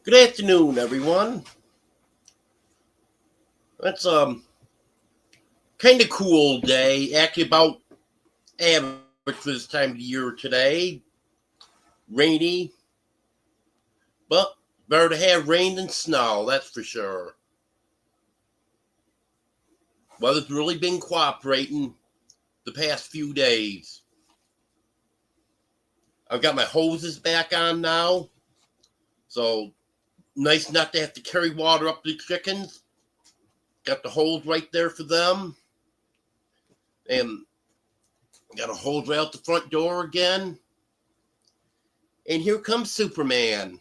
Good afternoon, everyone. It's kind of cool day, actually about average for this time of the year today. Rainy, but better to have rain than snow, that's for sure. Weather's really been cooperating the past few days. I've got my hoses back on now, so nice not to have to carry water up to the chickens. Got the hose right there for them, and got a hose right out the front door again. And here comes Superman.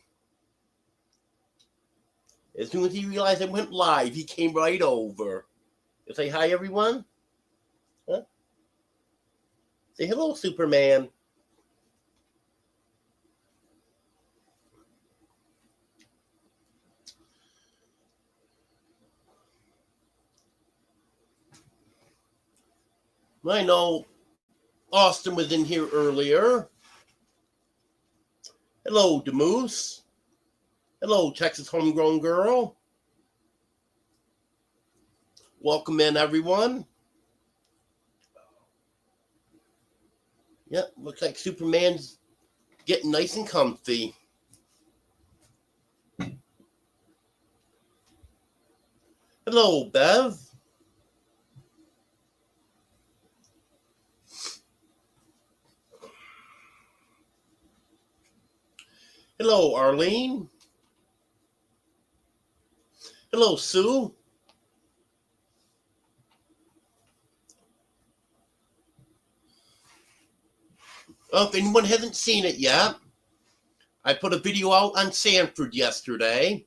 As soon as he realized I went live, he came right over. You say hi, everyone? Huh? Say hello, Superman. I know Austin was in here earlier. Hello, Demoose. Hello, Texas Homegrown Girl. Welcome in, everyone. Yep, looks like Superman's getting nice and comfy. Hello, Bev. Hello, Arlene. Hello, Sue. Well, if anyone hasn't seen it yet, I put a video out on Sanford yesterday.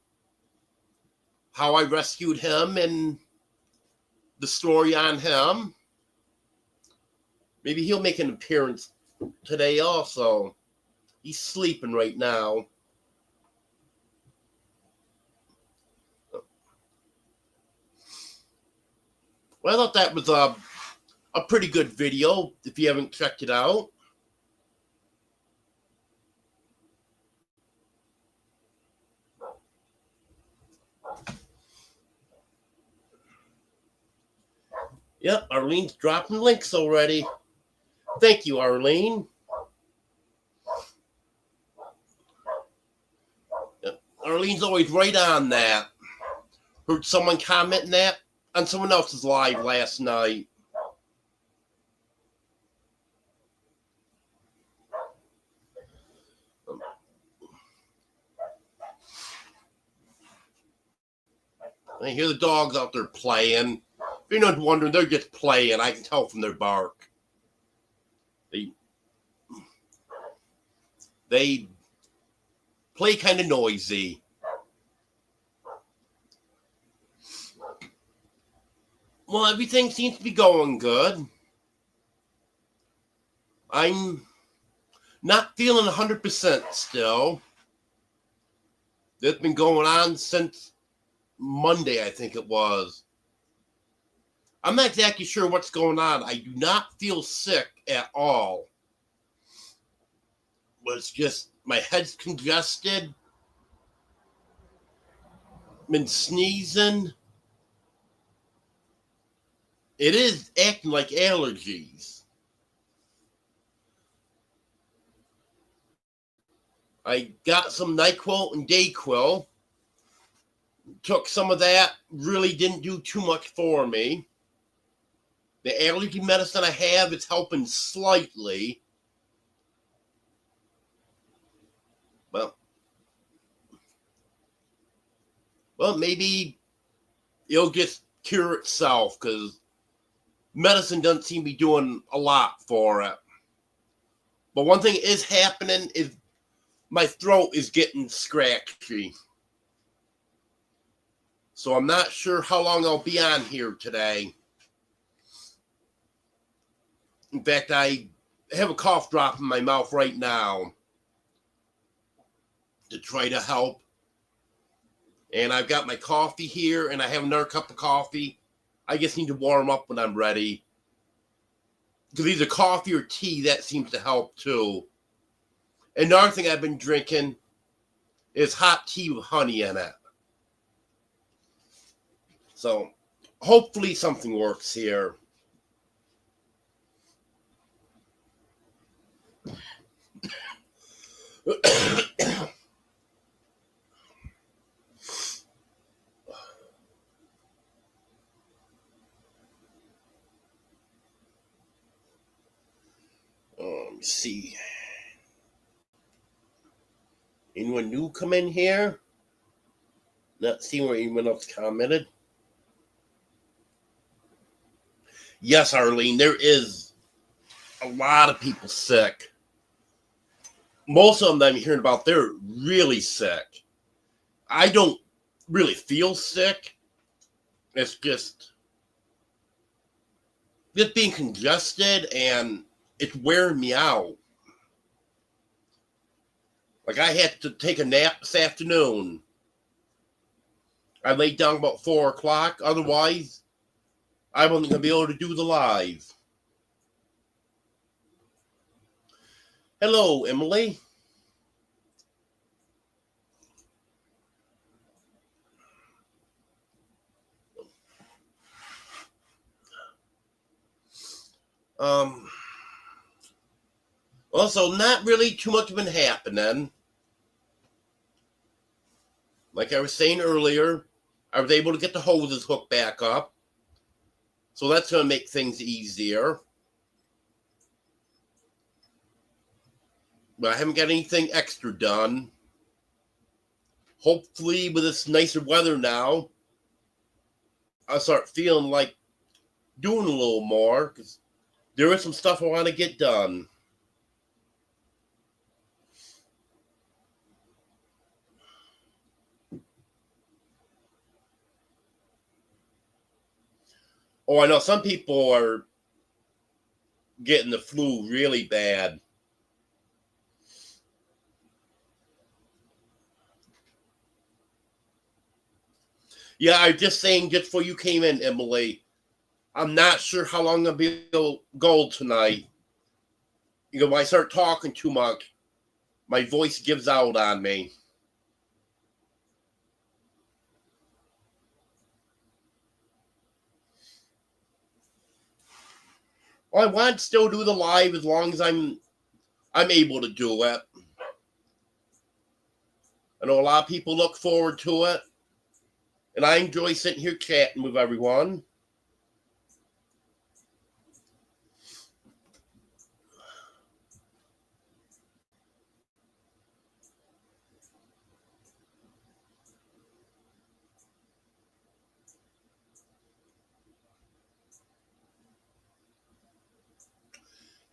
How I rescued him and the story on him. Maybe he'll make an appearance today also. He's sleeping right now. Well, I thought that was a pretty good video if you haven't checked it out. Yep, Arlene's dropping links already. Thank you, Arlene. Yep, Arlene's always right on that. Heard someone commenting that on someone else's live last night. I hear the dogs out there playing. If you're not wondering, they're just playing. I can tell from their bark. They play kind of noisy. Well, everything seems to be going good. I'm not feeling 100% still. It's been going on since Monday, I think it was. I'm not exactly sure what's going on. I do not feel sick at all. But it's just my head's congested. Been sneezing. It is acting like allergies. I got some NyQuil and DayQuil. Took some of that. Really didn't do too much for me. The allergy medicine I have is helping slightly. Well, maybe it'll just cure itself because medicine doesn't seem to be doing a lot for it. But one thing is happening is my throat is getting scratchy. So I'm not sure how long I'll be on here today. In fact, I have a cough drop in my mouth right now to try to help. And I've got my coffee here, and I have another cup of coffee. I just need to warm up when I'm ready. Because either coffee or tea, that seems to help too. Another thing I've been drinking is hot tea with honey in it. So hopefully something works here. Let me see. Anyone new come in here? Not seeing where anyone else commented. Yes, Arlene, there is a lot of people sick. Most of them that I'm hearing about, they're really sick. I don't really feel sick. It's just being congested and it's wearing me out. Like I had to take a nap this afternoon. I laid down about 4 o'clock. Otherwise, I wasn't going to be able to do the live. Hello, Emily. Also, not really too much been happening. Like I was saying earlier, I was able to get the hoses hooked back up. So that's going to make things easier. But I haven't got anything extra done. Hopefully, with this nicer weather now, I'll start feeling like doing a little more. Because there is some stuff I want to get done. Oh, I know some people are getting the flu really bad. Yeah, I'm just saying, just before you came in, Emily, I'm not sure how long I'll be able to go tonight. You know, when I start talking too much, my voice gives out on me. Well, I want to still do the live as long as I'm able to do it. I know a lot of people look forward to it, and I enjoy sitting here chatting with everyone.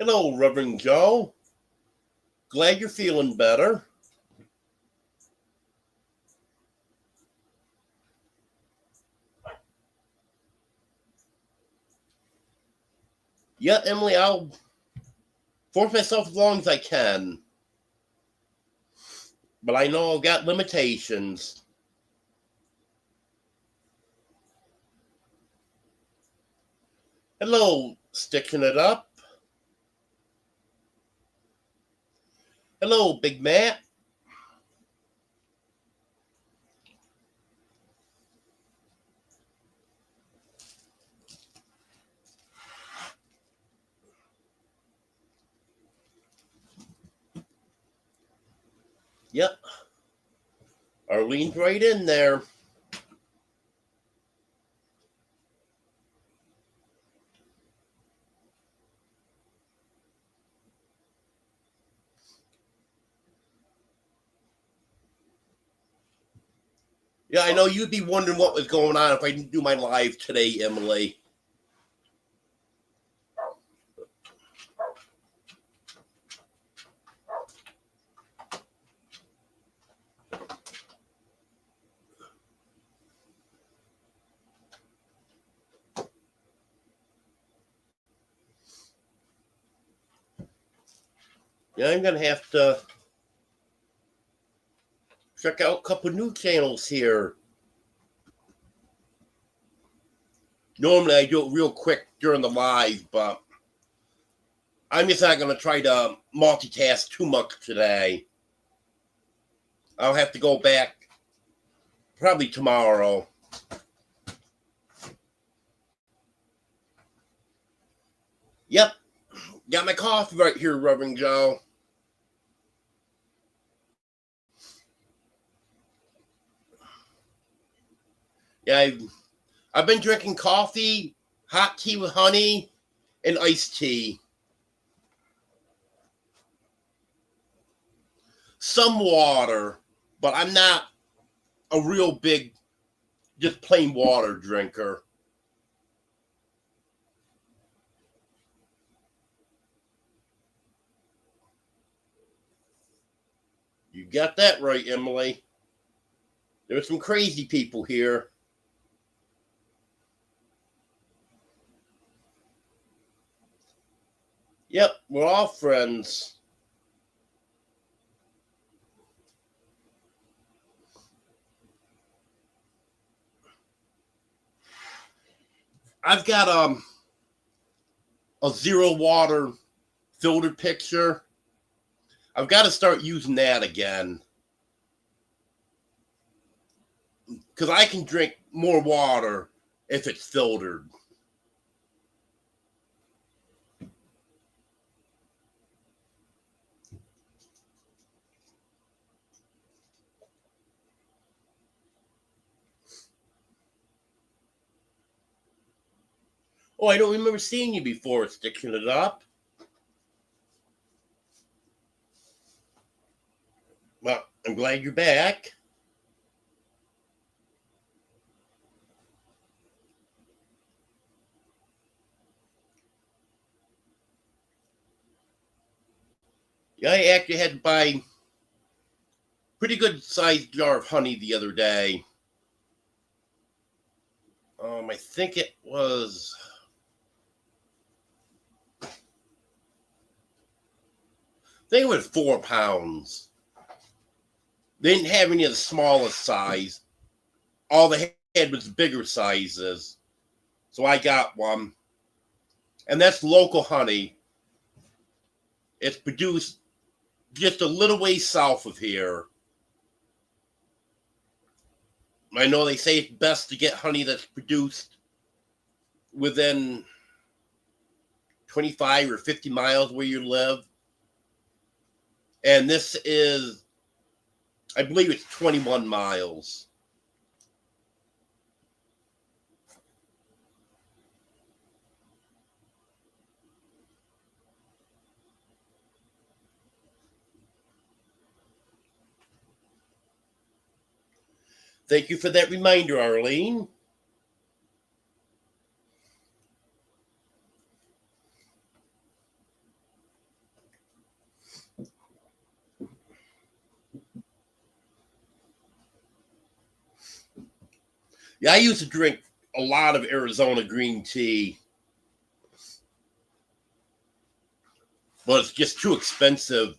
Hello, Reverend Joe. Glad you're feeling better. Yeah, Emily, I'll force myself as long as I can. But I know I've got limitations. Hello, Sticking It Up. Hello, Big Matt. Yep. Arlene's right in there. Yeah, I know you'd be wondering what was going on if I didn't do my live today, Emily. Yeah, I'm going to have to check out a couple new channels here. Normally I do it real quick during the live, but I'm just not going to try to multitask too much today. I'll have to go back probably tomorrow. Yep, got my coffee right here, Reverend Joe. Yeah, I've been drinking coffee, hot tea with honey, and iced tea. Some water, but I'm not a real big, just plain water drinker. You got that right, Emily. There's some crazy people here. Yep, we're all friends. I've got a zero water filtered pitcher. I've got to start using that again because I can drink more water if it's filtered. Oh, I don't remember seeing you before, sticking it up. Well, I'm glad you're back. Yeah, I actually had to buy a pretty good sized jar of honey the other day. I think it was. I think it was 4 pounds. They didn't have any of the smallest size. All they had was bigger sizes. So I got one. And that's local honey. It's produced just a little ways south of here. I know they say it's best to get honey that's produced within 25 or 50 miles where you live. And this is, I believe it's 21 miles. Thank you for that reminder, Arlene. Yeah, I used to drink a lot of Arizona green tea, but it's just too expensive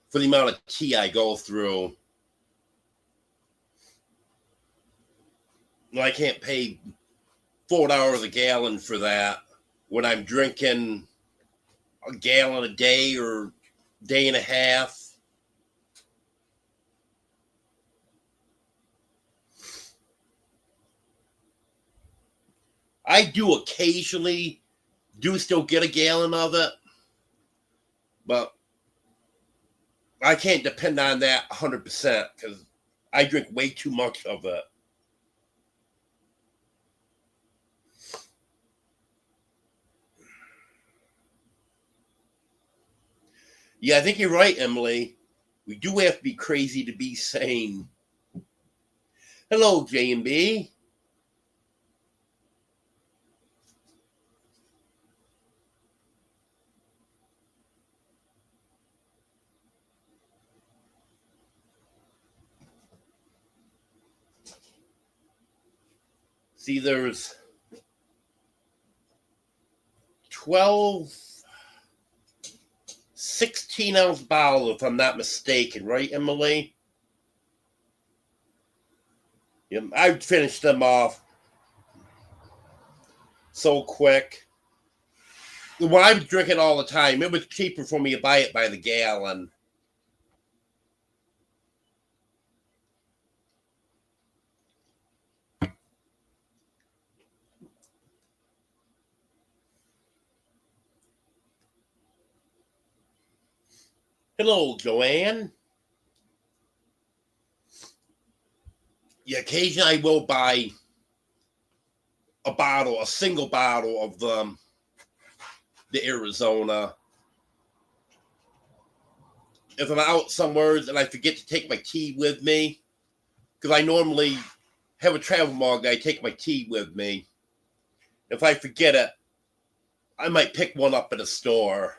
for the amount of tea I go through. I can't pay $4 a gallon for that when I'm drinking a gallon a day or day and a half. I do occasionally still get a gallon of it, but I can't depend on that 100% because I drink way too much of it. Yeah, I think you're right, Emily. We do have to be crazy to be sane. Hello, J&B. See, there's 12, 16-ounce bottle, if I'm not mistaken, right, Emily? Yeah, I finished them off so quick. When I was drinking all the time, it was cheaper for me to buy it by the gallon. Hello, Joanne. Yeah, occasionally I will buy a single bottle of the Arizona. If I'm out somewhere and I forget to take my tea with me, because I normally have a travel mug, I take my tea with me. If I forget it, I might pick one up at a store.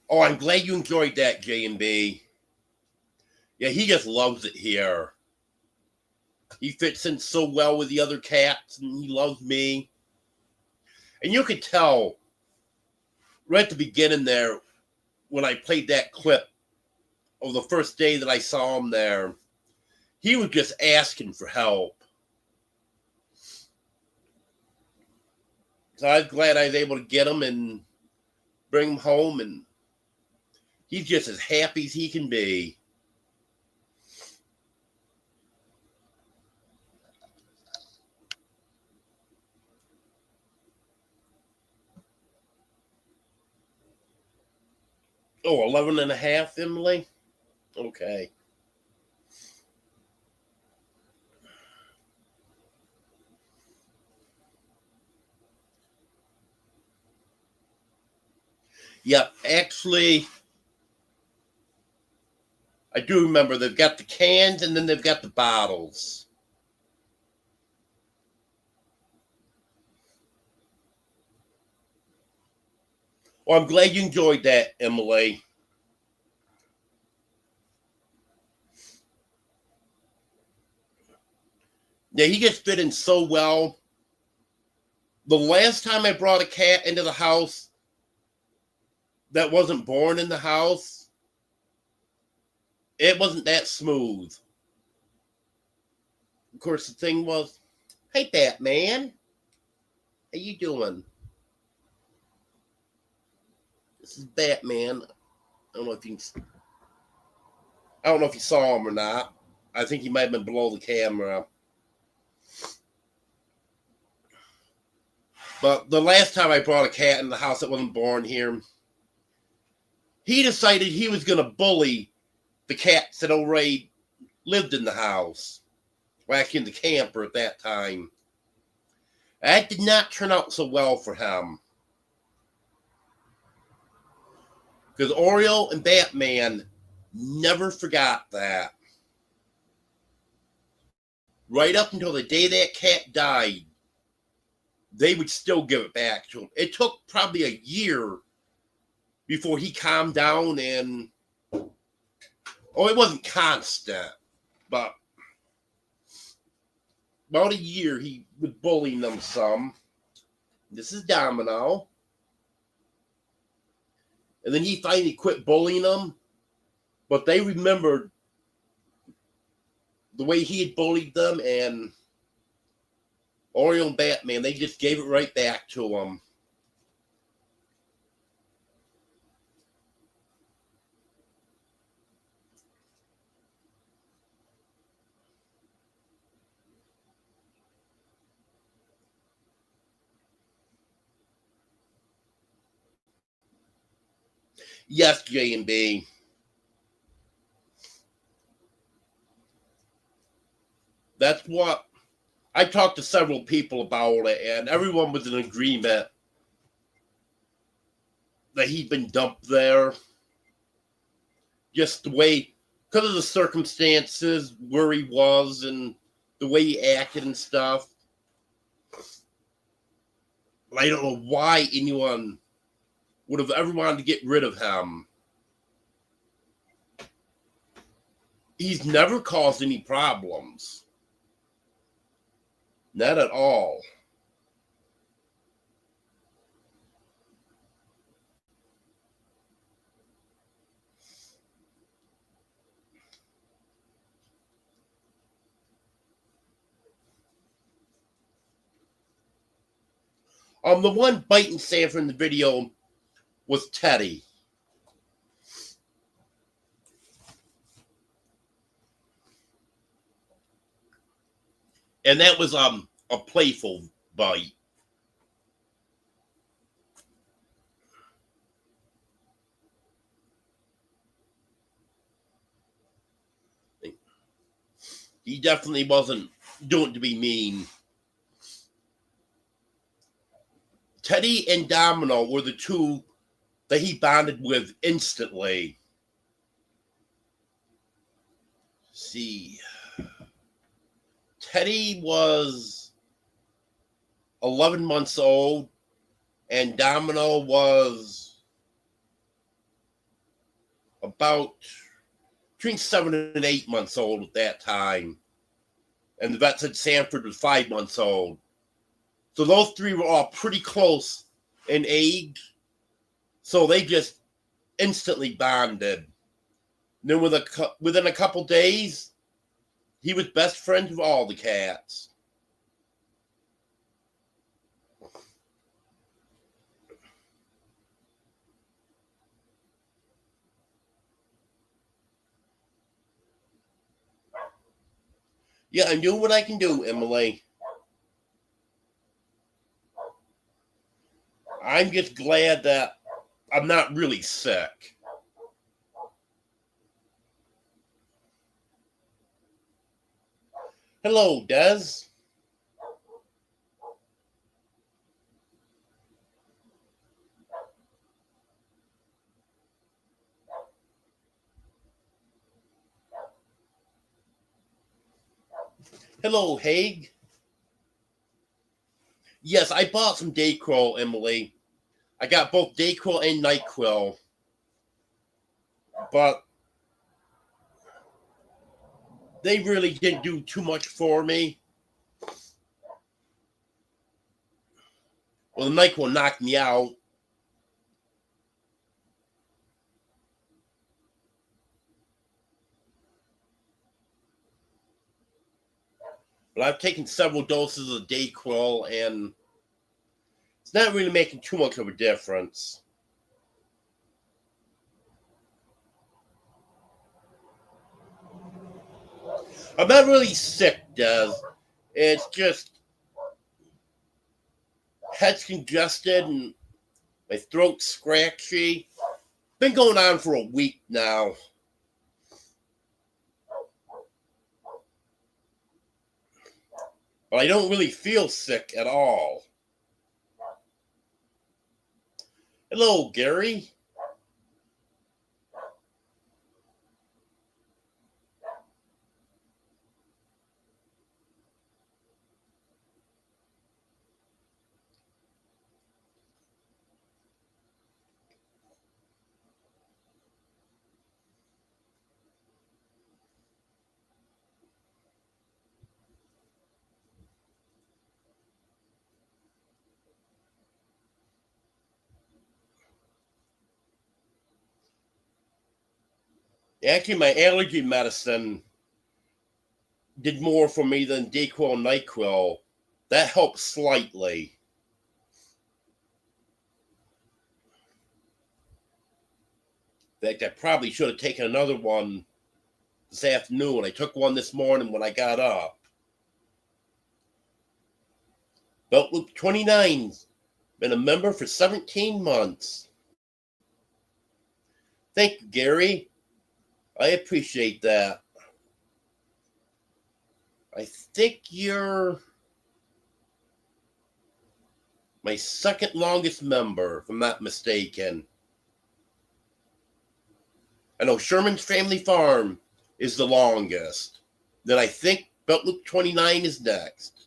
Oh, I'm glad you enjoyed that, J&B. Yeah, he just loves it here. He fits in so well with the other cats, and he loves me. And you could tell right at the beginning there, when I played that clip of the first day that I saw him there, he was just asking for help. So I was glad I was able to get him and bring him home, and he's just as happy as he can be. Oh, 11 and a half, Emily? Okay. Yep, actually, I do remember they've got the cans and then they've got the bottles. Well, I'm glad you enjoyed that, Emily. Yeah, he just fit in so well. The last time I brought a cat into the house that wasn't born in the house, it wasn't that smooth. Of course, the thing was, hey, Batman, how you doing? This is Batman. I don't know if you saw him or not. I think he might have been below the camera. But the last time I brought a cat in the house that wasn't born here, he decided he was going to bully the cats that already lived in the house. Well, actually in the camper at that time. That did not turn out so well for him. Because Oreo and Batman never forgot that. Right up until the day that cat died, they would still give it back to him. It took probably a year before he calmed down and, oh, it wasn't constant, but about a year he was bullying them some. This is Domino. And then he finally quit bullying them, but they remembered the way he had bullied them, and Oreo and Batman, they just gave it right back to him. Yes, J&B. That's what I talked to several people about it, and everyone was in agreement that he'd been dumped there. Just the way, because of the circumstances, where he was, and the way he acted and stuff. I don't know why anyone would have ever wanted to get rid of him. He's never caused any problems. Not at all. The one biting Sanford in the video was Teddy. And that was a playful bite. He definitely wasn't doing it to be mean. Teddy and Domino were the two that he bonded with instantly. Let's see. Teddy was 11 months old, and Domino was about between 7 and 8 months old at that time. And the vet said Sanford was 5 months old. So those three were all pretty close in age. So they just instantly bonded. And then within a couple days, he was best friends with all the cats. Yeah, I'm doing what I can do, Emily. I'm just glad that I'm not really sick. Hello, Des. Hello, Haig. Yes, I bought some Dayquil, Emily. I got both Dayquil and NyQuil. But they really didn't do too much for me. Well, the NyQuil knocked me out. But I've taken several doses of Dayquil, and it's not really making too much of a difference. I'm not really sick, Des. It's just head's congested and my throat's scratchy. Been going on for a week now. But I don't really feel sick at all. Hello, Gary. Actually, my allergy medicine did more for me than Dayquil and NyQuil. That helped slightly. In fact, I probably should have taken another one this afternoon. I took one this morning when I got up. Belt Loop 29's been a member for 17 months. Thank you, Gary. I appreciate that. I think you're my second longest member, if I'm not mistaken. I know Sherman's Family Farm is the longest. Then I think Belt Loop 29 is next.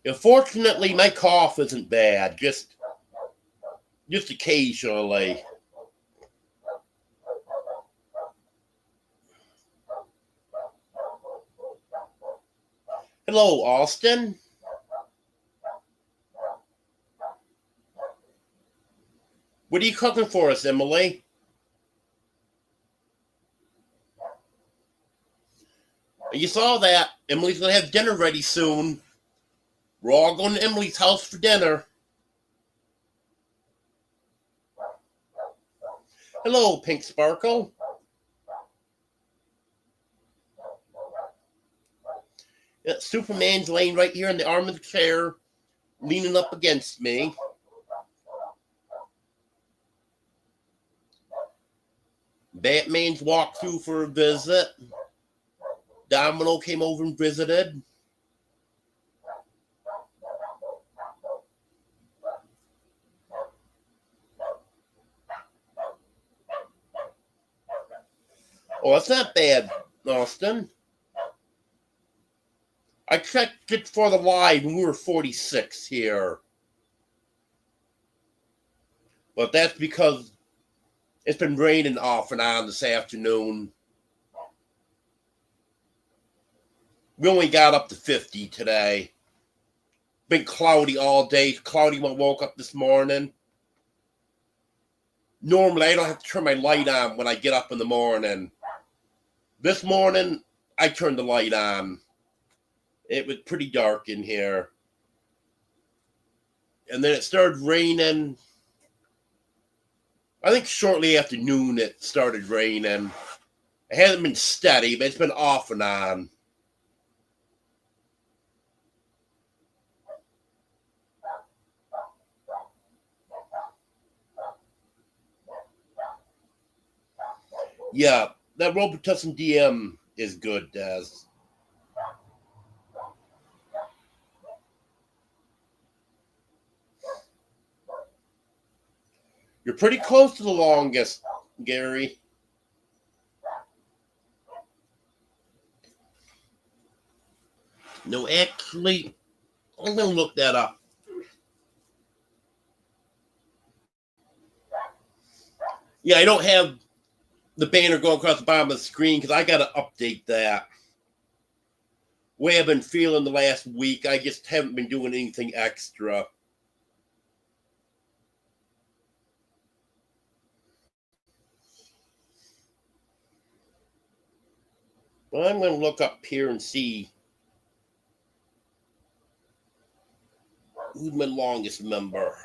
Unfortunately, my cough isn't bad, just occasionally. Hello, Austin. What are you cooking for us, Emily? You saw that. Emily's going to have dinner ready soon. We're all going to Emily's house for dinner. Hello, Pink Sparkle. Yeah, Superman's laying right here in the arm of the chair, leaning up against me. Batman's walked through for a visit. Domino came over and visited. Oh, that's not bad, Austin. I checked it for the live and we were 46 here. But that's because it's been raining off and on this afternoon. We only got up to 50 today. Been cloudy all day. Cloudy when I woke up this morning. Normally, I don't have to turn my light on when I get up in the morning. This morning, I turned the light on. It was pretty dark in here. And then it started raining. I think shortly after noon it started raining. It hasn't been steady, but it's been off and on. Yeah, that Robitussin DM is good, Des. You're pretty close to the longest, Gary. No, actually, I'm going to look that up. Yeah, I don't have the banner going across the bottom of the screen because I got to update that. Way I've been feeling the last week, I just haven't been doing anything extra. Well, I'm going to look up here and see who's my longest member.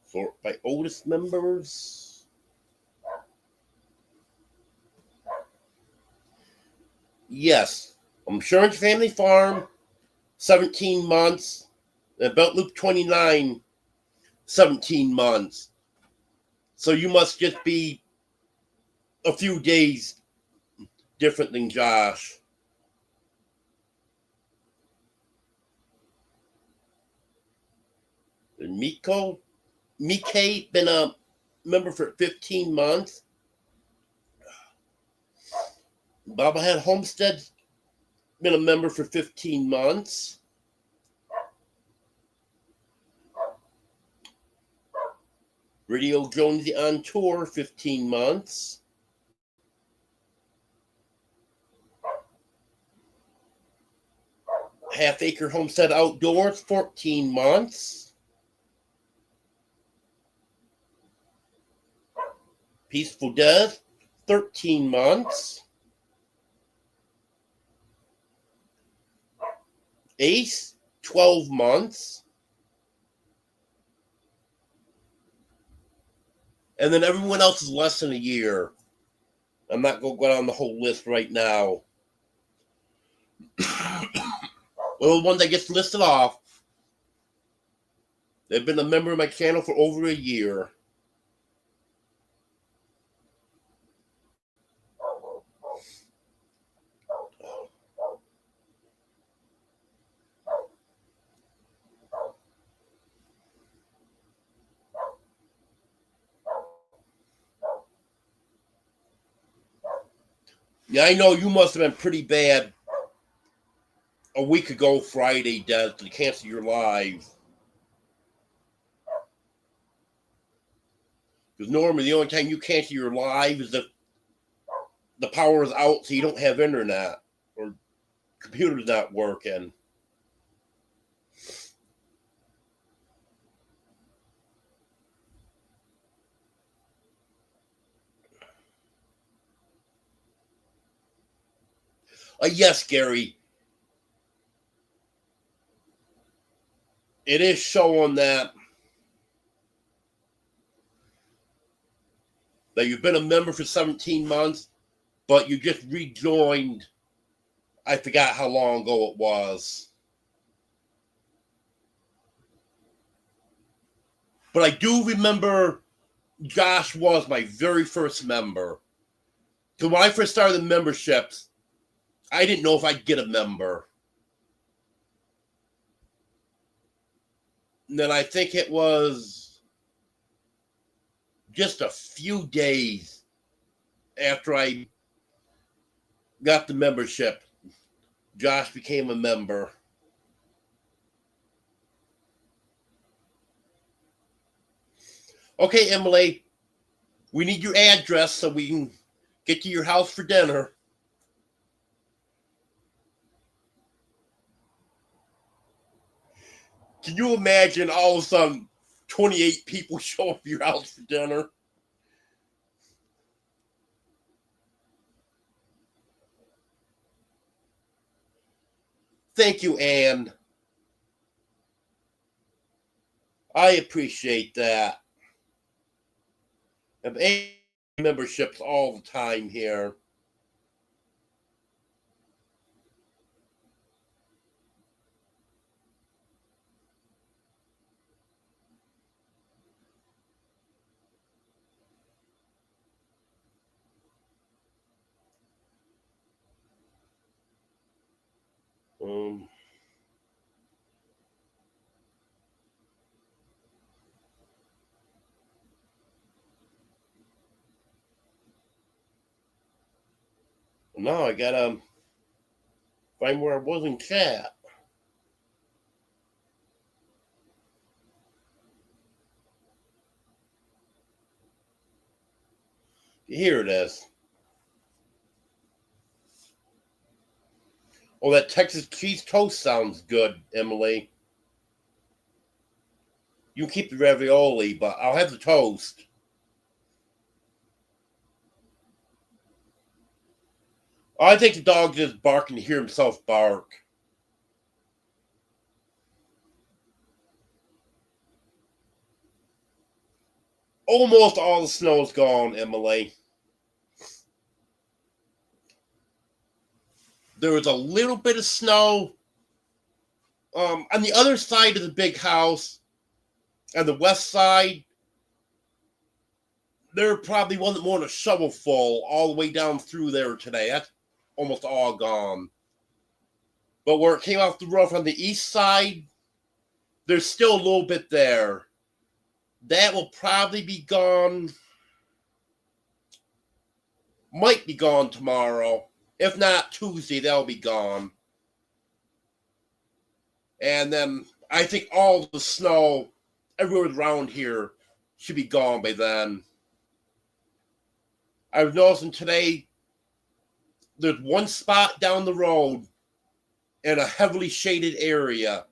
Sort by oldest members. Yes, Insurance Family Farm, 17 months. Belt Loop 29, 17 months. So you must just be a few days different than Josh. And Mike been a member for 15 months. Bobblehead Homestead been a member for 15 months. Radio Jonesy on tour, 15 months. Half Acre Homestead Outdoors, 14 months. Peaceful Death, 13 months. Ace, 12 months. And then everyone else is less than a year. I'm not going to go down the whole list right now. Well, the one that gets listed off, they've been a member of my channel for over a year. Yeah, I know you must have been pretty bad a week ago Friday, Des, to cancel your live. Because normally the only time you cancel your live is if the power is out so you don't have internet or computer's not working. Yes, Gary. It is showing that that you've been a member for 17 months, but you just rejoined. I forgot how long ago it was. But I do remember Josh was my very first member. So when I first started the memberships, I didn't know if I'd get a member. And then I think it was just a few days after I got the membership, Josh became a member. Okay, Emily, we need your address so we can get to your house for dinner. Can you imagine all of a sudden 28 people show up at your house for dinner? Thank you, Anne. I appreciate that. I have memberships all the time here. Um, now I gotta find where I was in chat. Here it is. Oh, that Texas cheese toast sounds good, Emily. You can keep the ravioli, but I'll have the toast. I think the dog is barking to hear himself bark. Almost all the snow's gone, Emily. There was a little bit of snow on the other side of the big house, on the west side. There probably wasn't more than a shovelful all the way down through there today. That's almost all gone. But where it came off the roof on the east side, there's still a little bit there. That will probably be gone. Might be gone tomorrow. If not Tuesday, that'll be gone. And then I think all the snow everywhere around here should be gone by then. I was noticing today there's one spot down the road in a heavily shaded area.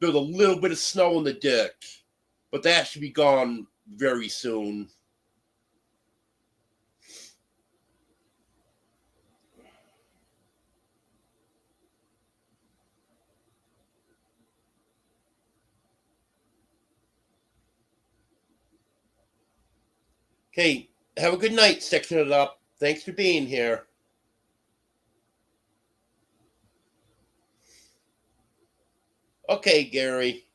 There's a little bit of snow in the ditch, but that should be gone very soon. Okay, have a good night, Sticking It Up. Thanks for being here. Okay, Gary.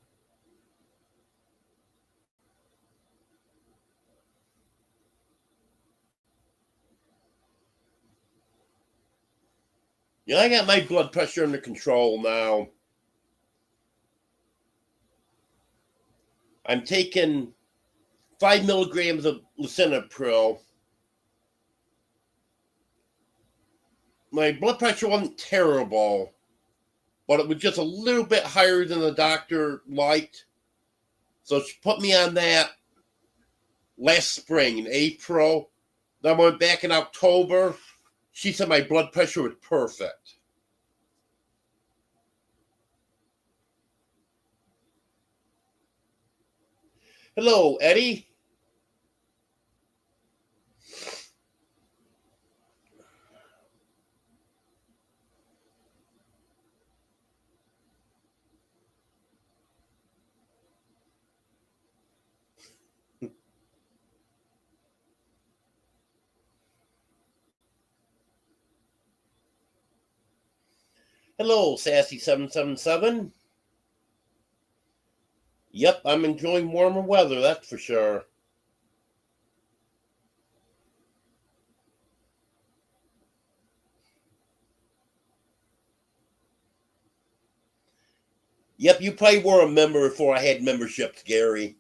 Yeah, I got my blood pressure under control now. I'm taking 5 milligrams of lisinopril. My blood pressure wasn't terrible, but it was just a little bit higher than the doctor liked. So she put me on that last spring in April. Then I went back in October. She said my blood pressure was perfect. Hello, Eddie. Hello, Sassy777. Yep, I'm enjoying warmer weather, that's for sure. Yep, you probably were a member before I had memberships, Gary.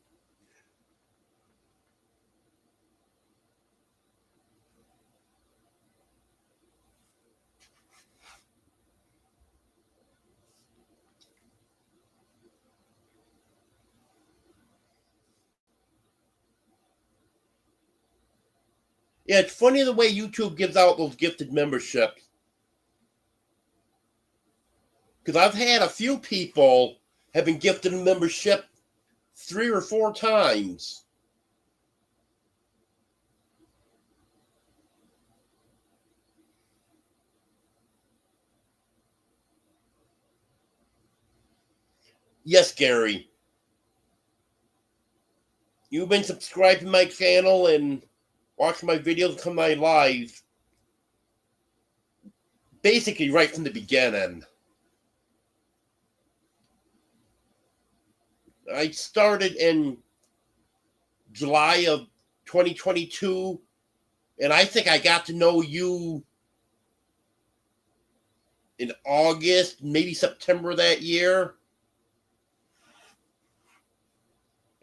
Yeah, it's funny the way YouTube gives out those gifted memberships. Because I've had a few people have been gifted a membership 3 or 4 times. Yes, Gary. You've been subscribed to my channel and watching my videos come my live basically right from the beginning. I started in July of 2022, and I think I got to know you in August, maybe September that year.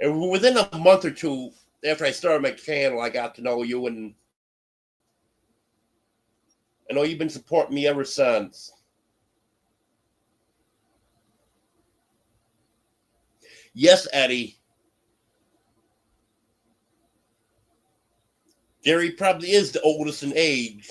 And within a month or two after I started my channel, I got to know you, and I know you've been supporting me ever since. Yes, Eddie. Gary probably is the oldest in age.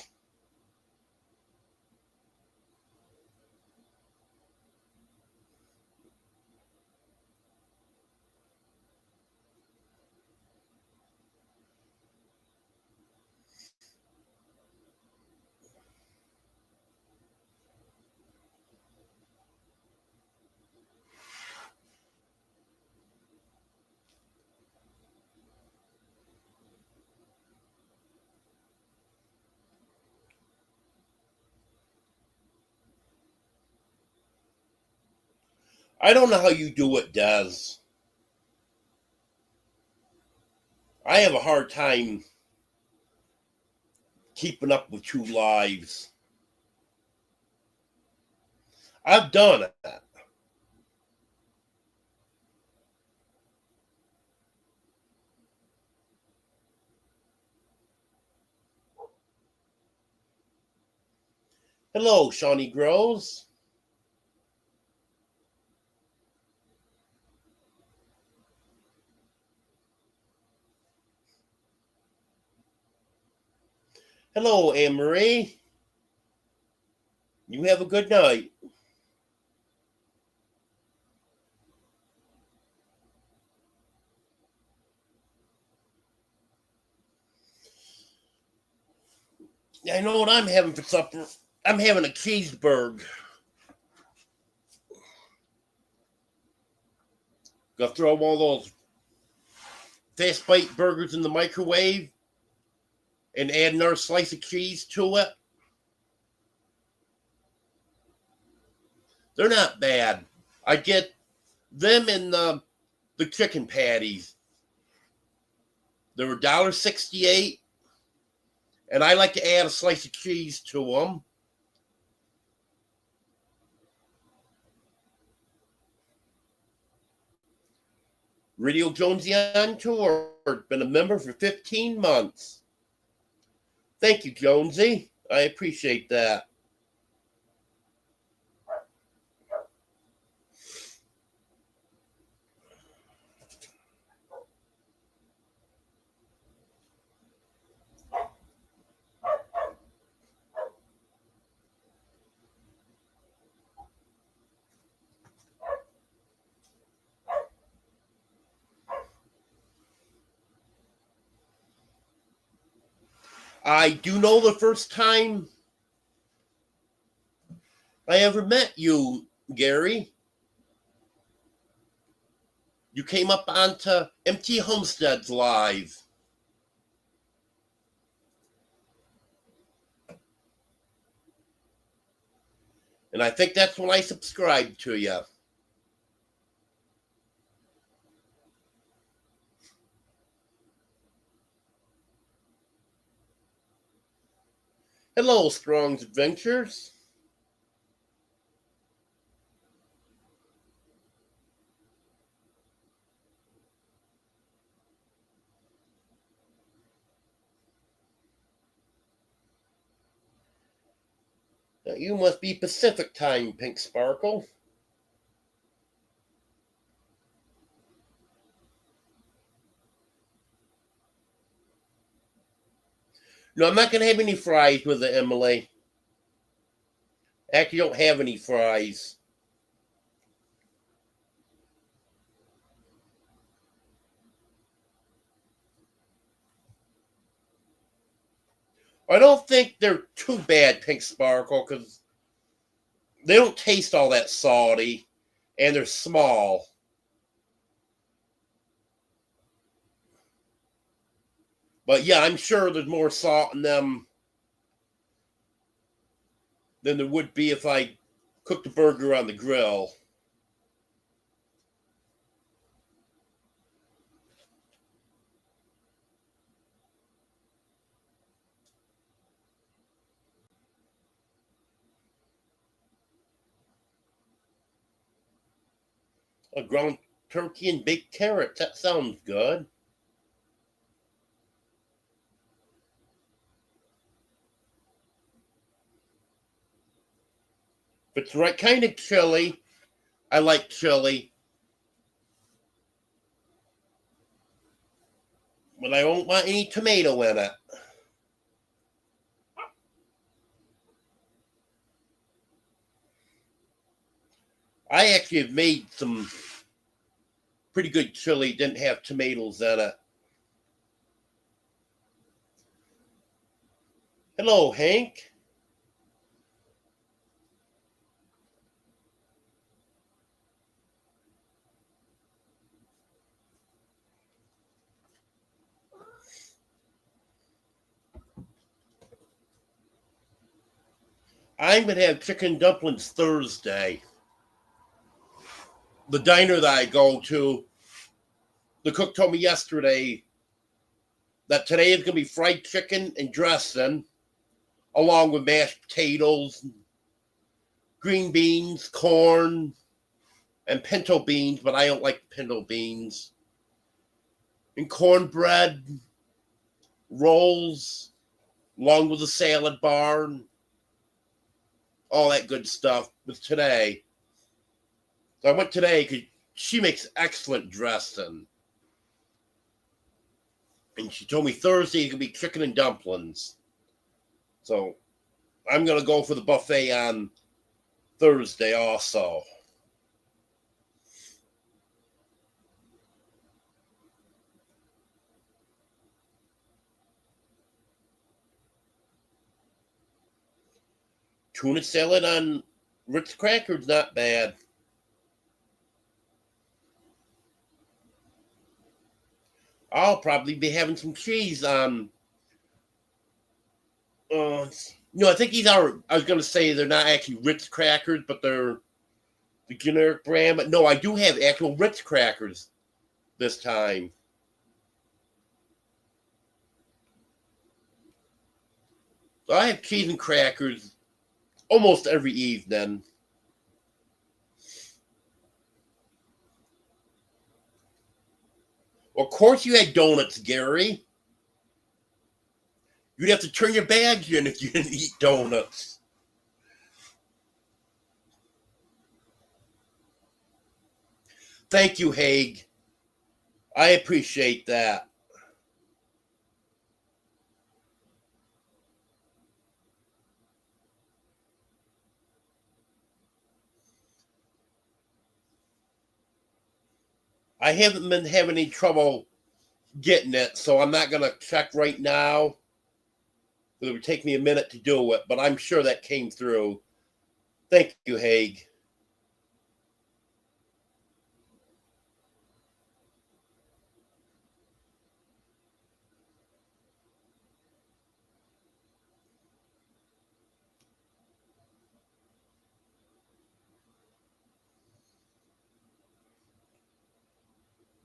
I don't know how you do it, Des. I have a hard time keeping up with 2 lives. I've done it. Hello, Shawnee Groves. Hello, Anne Marie. You have a good night. I know what I'm having for supper. I'm having a cheeseburger. Gonna throw all those fast bite burgers in the microwave and add another slice of cheese to it. They're not bad. I get them in the chicken patties. They're $1.68, and I like to add a slice of cheese to them. Radio Jonesy on tour. Been a member for 15 months. Thank you, Jonesy. I appreciate that. I do know the first time I ever met you, Gary. You came up onto MT Homesteads Live. And I think that's when I subscribed to you. Hello, Strong's Adventures. Now, you must be Pacific time, Pink Sparkle. No, I'm not going to have any fries with it, Emily. Actually, don't have any fries. I don't think they're too bad, Pink Sparkle, because they don't taste all that salty, and they're small. But yeah, I'm sure there's more salt in them than there would be if I cooked the burger on the grill. A ground turkey and baked carrots. That sounds good. If it's the right kind of chili, I like chili. But I don't want any tomato in it. I actually have made some pretty good chili, didn't have tomatoes in it. Hello, Hank. I'm going to have chicken dumplings Thursday. The diner that I go to, the cook told me yesterday that today is going to be fried chicken and dressing, along with mashed potatoes, green beans, corn, and pinto beans, but I don't like pinto beans. And cornbread, rolls, along with a salad bar, and all that good stuff with today. So I went today because she makes excellent dressing. And she told me Thursday is going to be chicken and dumplings. So I'm going to go for the buffet on Thursday also. Tuna salad on Ritz crackers, not bad. I'll probably be having some cheese on. No, I think these are. I was going to say they're not actually Ritz crackers, but they're the generic brand. But no, I do have actual Ritz crackers this time. So I have cheese and crackers almost every evening. Of course, you had donuts, Gary. You'd have to turn your bags in if you didn't eat donuts. Thank you, Haig. I appreciate that. I haven't been having any trouble getting it, so I'm not going to check right now. It would take me a minute to do it, but I'm sure that came through. Thank you, Haig.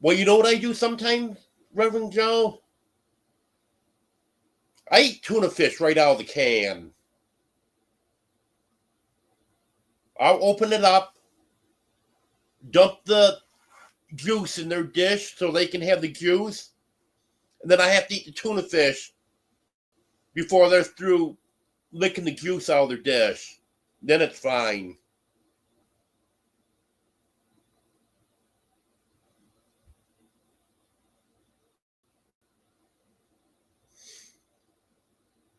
Well, you know what I do sometimes, Reverend Joe? I eat tuna fish right out of the can. I'll open it up, dump the juice in their dish so they can have the juice, and then I have to eat the tuna fish before they're through licking the juice out of their dish. Then it's fine.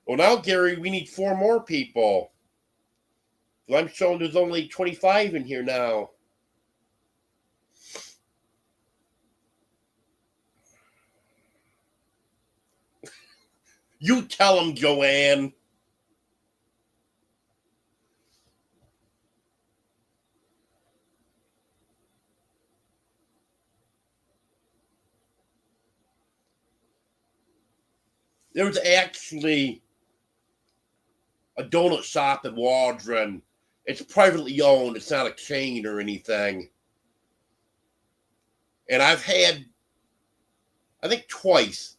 Well, now, Gary, we need 4 more people. I'm showing there's only 25 in here now. You tell them, Joanne. There's actually a donut shop in Waldron. It's privately owned. It's not a chain or anything. And I've had, I think twice,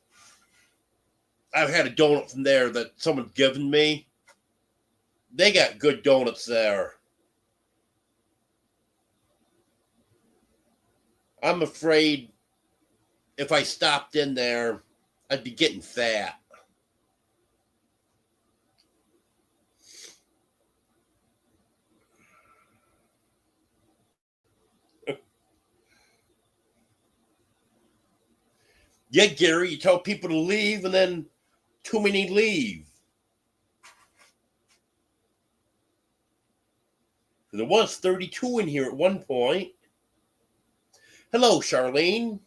I've had a donut from there that someone's given me. They got good donuts there. I'm afraid if I stopped in there, I'd be getting fat. Yeah, Gary, you tell people to leave and then too many leave. There was 32 in here at one point. Hello, Charlene.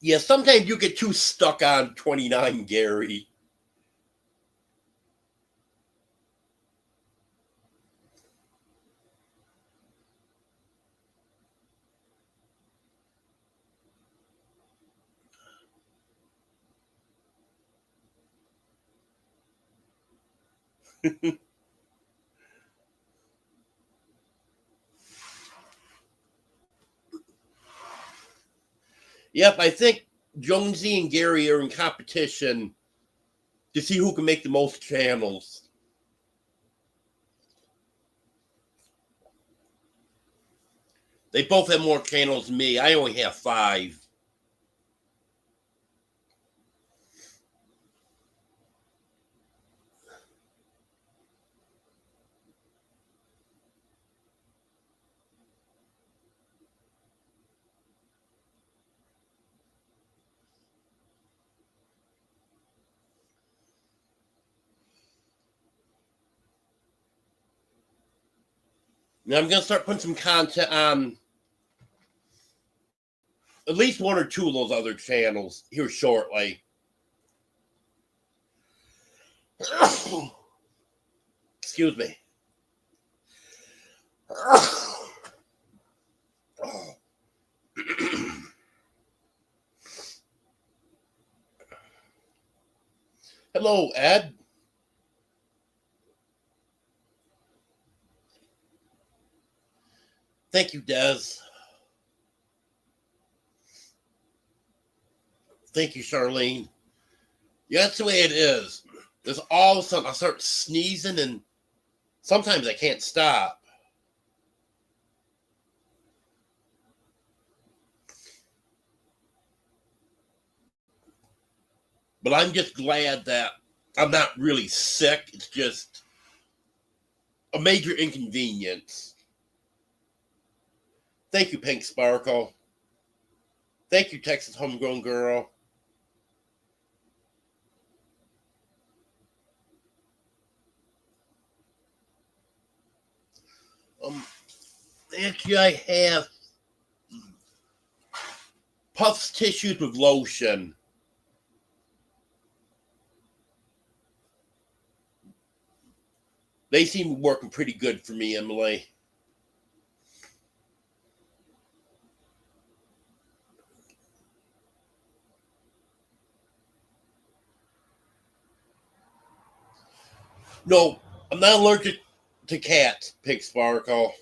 Yeah, sometimes you get too stuck on 29, Gary. Yep, I think Jonesy and Gary are in competition to see who can make the most channels. They both have more channels than me. I only have 5. Now I'm going to start putting some content on at least 1 or 2 of those other channels here shortly. Excuse me. Hello, Ed. Thank you, Des. Thank you, Charlene. Yeah, that's the way it is. There's all of a sudden I start sneezing and sometimes I can't stop. But I'm just glad that I'm not really sick. It's just a major inconvenience. Thank you, Pink Sparkle. Thank you, Texas Homegrown Girl. Actually, I have Puffs tissues with lotion. They seem working pretty good for me, Emily. No, I'm not allergic to cats, Pink Sparkle.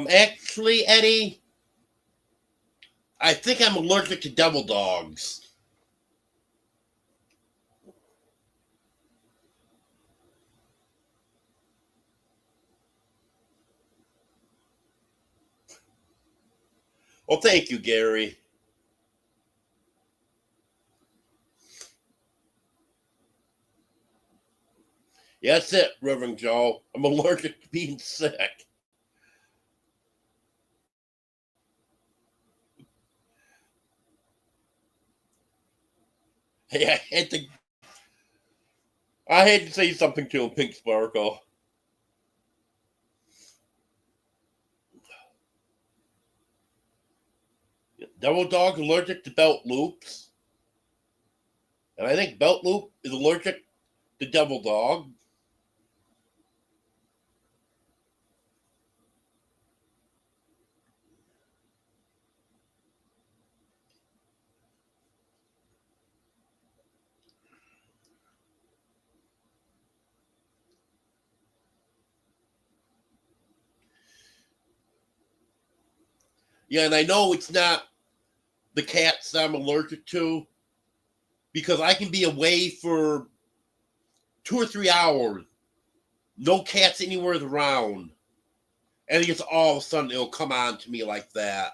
Actually, Eddie, I think I'm allergic to devil dogs. Well, thank you, Gary. Yeah, that's it, Reverend Joe. I'm allergic to being sick. Hey, I had to say something to him, Pink Sparkle. Devil dog allergic to belt loops. And I think belt loop is allergic to devil dog. Yeah, and I know it's not the cats I'm allergic to because I can be away for 2 or 3 hours, no cats anywhere around, and it's all of a sudden it'll come on to me like that.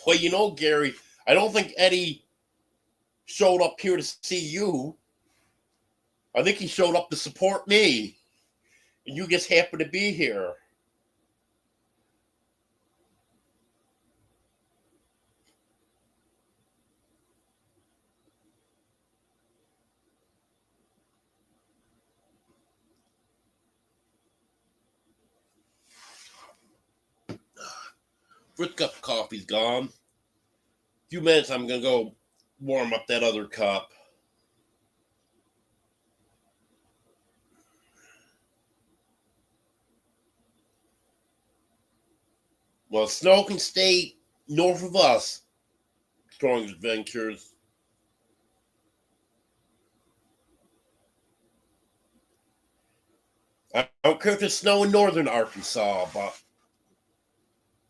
Well, Gary, I don't think Eddie showed up here to see you. I think he showed up to support me, and you just happen to be here. First cup of coffee's gone. A few minutes, I'm gonna go warm up that other cup. Well, snow can stay north of us. Strong Adventures. I don't care if it's snow in northern Arkansas, but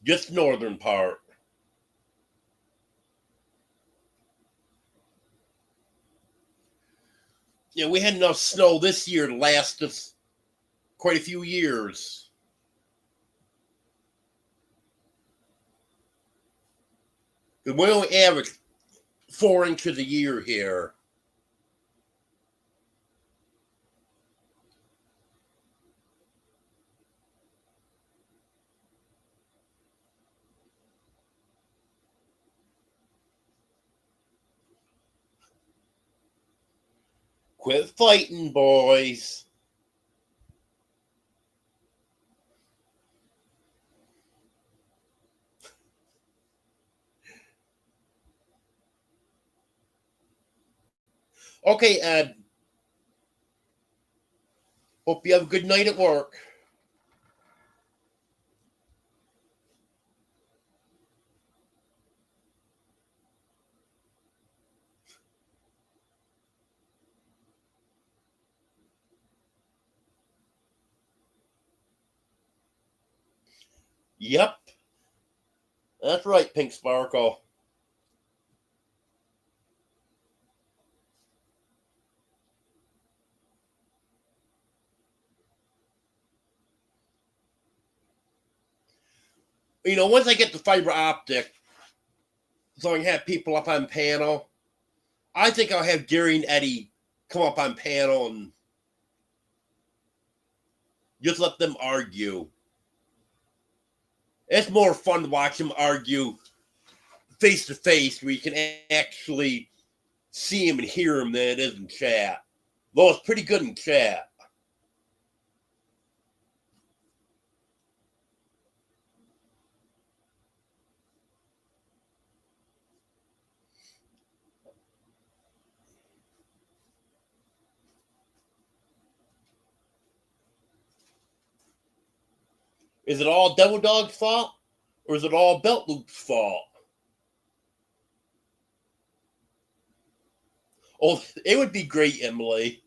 just northern part. Yeah, we had enough snow this year to last us quite a few years. We only average 4 inches a year here. Quit fighting, boys. Okay, Ed. Hope you have a good night at work. Yep, that's right, Pink Sparkle. Once I get the fiber optic, So I can have people up on panel. I think I'll have Gary and Eddie come up on panel and just let them argue. It's more fun to watch them argue face to face, where you can actually see them and hear them than it is in chat. Though it's pretty good in chat. Is it all Devil Dog's fault? Or is it all Belt Loop's fault? Oh, it would be great, Emily.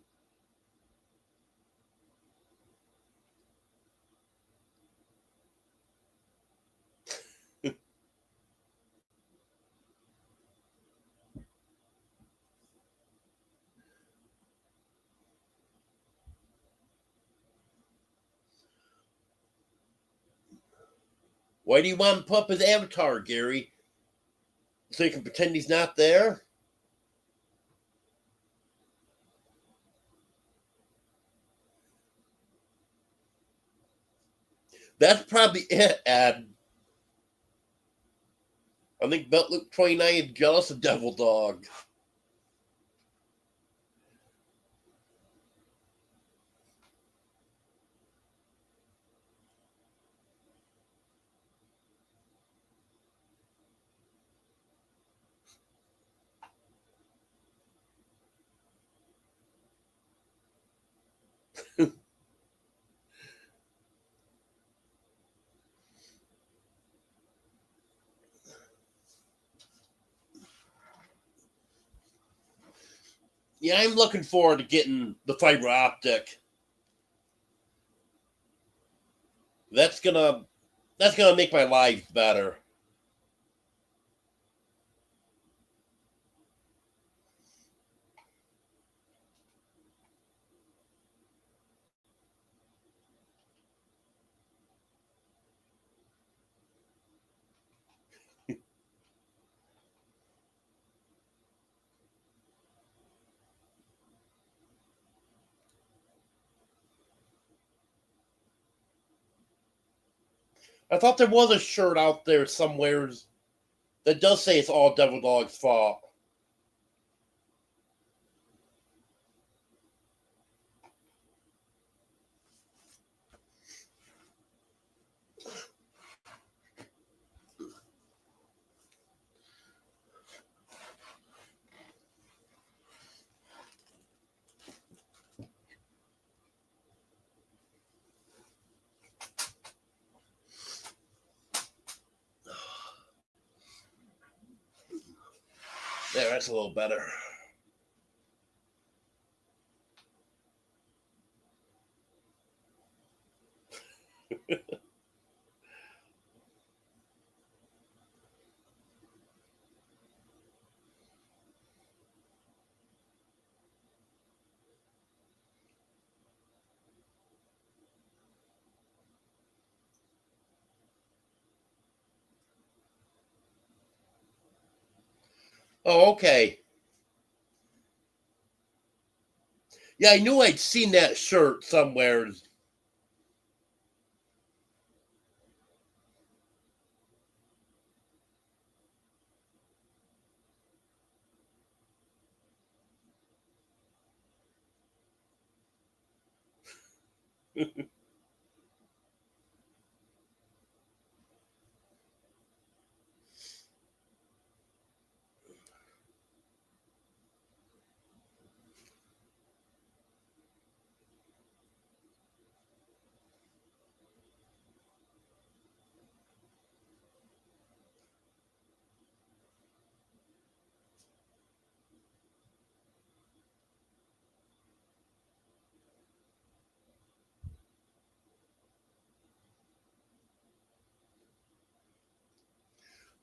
Why do you want him to put up his avatar, Gary? So you can pretend he's not there? That's probably it, Ed. I think Belt Loop 29 is jealous of Devil Dog. Yeah, I'm looking forward to getting the fiber optic. That's gonna make my life better. I thought there was a shirt out there somewhere that does say it's all Devil Dog's fault. There, that's a little better. Oh, okay. Yeah, I knew I'd seen that shirt somewhere.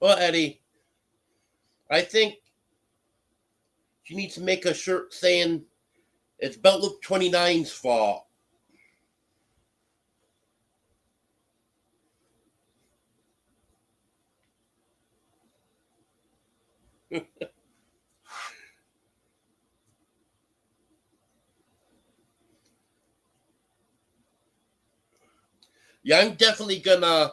Well, Eddie, I think you need to make a shirt saying it's Belt Loop 29's fault. Yeah, I'm definitely gonna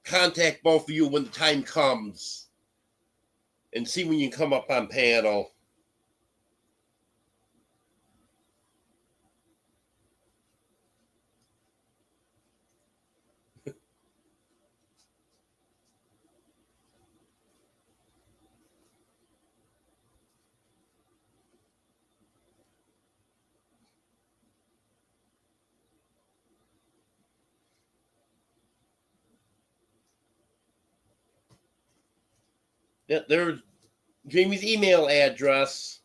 contact both of you when the time comes and see when you can come up on panel. Yeah, there's Jamie's email address.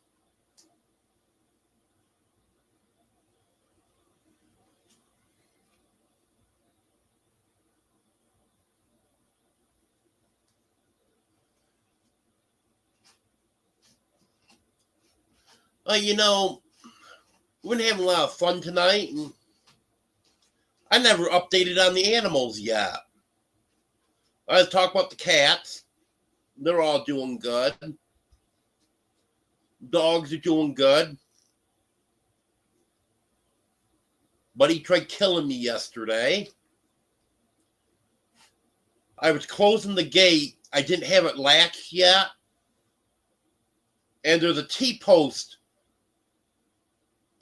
You know, we're gonna have a lot of fun tonight, and I never updated on the animals yet. I was talking about the cats. They're all doing good. Dogs are doing good. Buddy tried killing me yesterday. I was closing the gate. I didn't have it latched yet. And there's a T-post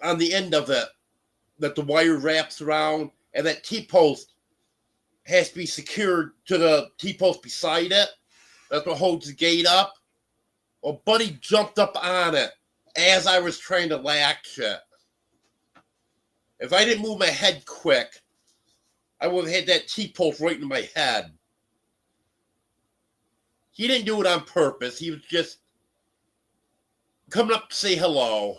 on the end of it that the wire wraps around. And that T-post has to be secured to the T-post beside it. That's what holds the gate up. Well, Buddy jumped up on it as I was trying to latch it. If I didn't move my head quick, I would have had that T-post right in my head. He didn't do it on purpose. He was just coming up to say hello.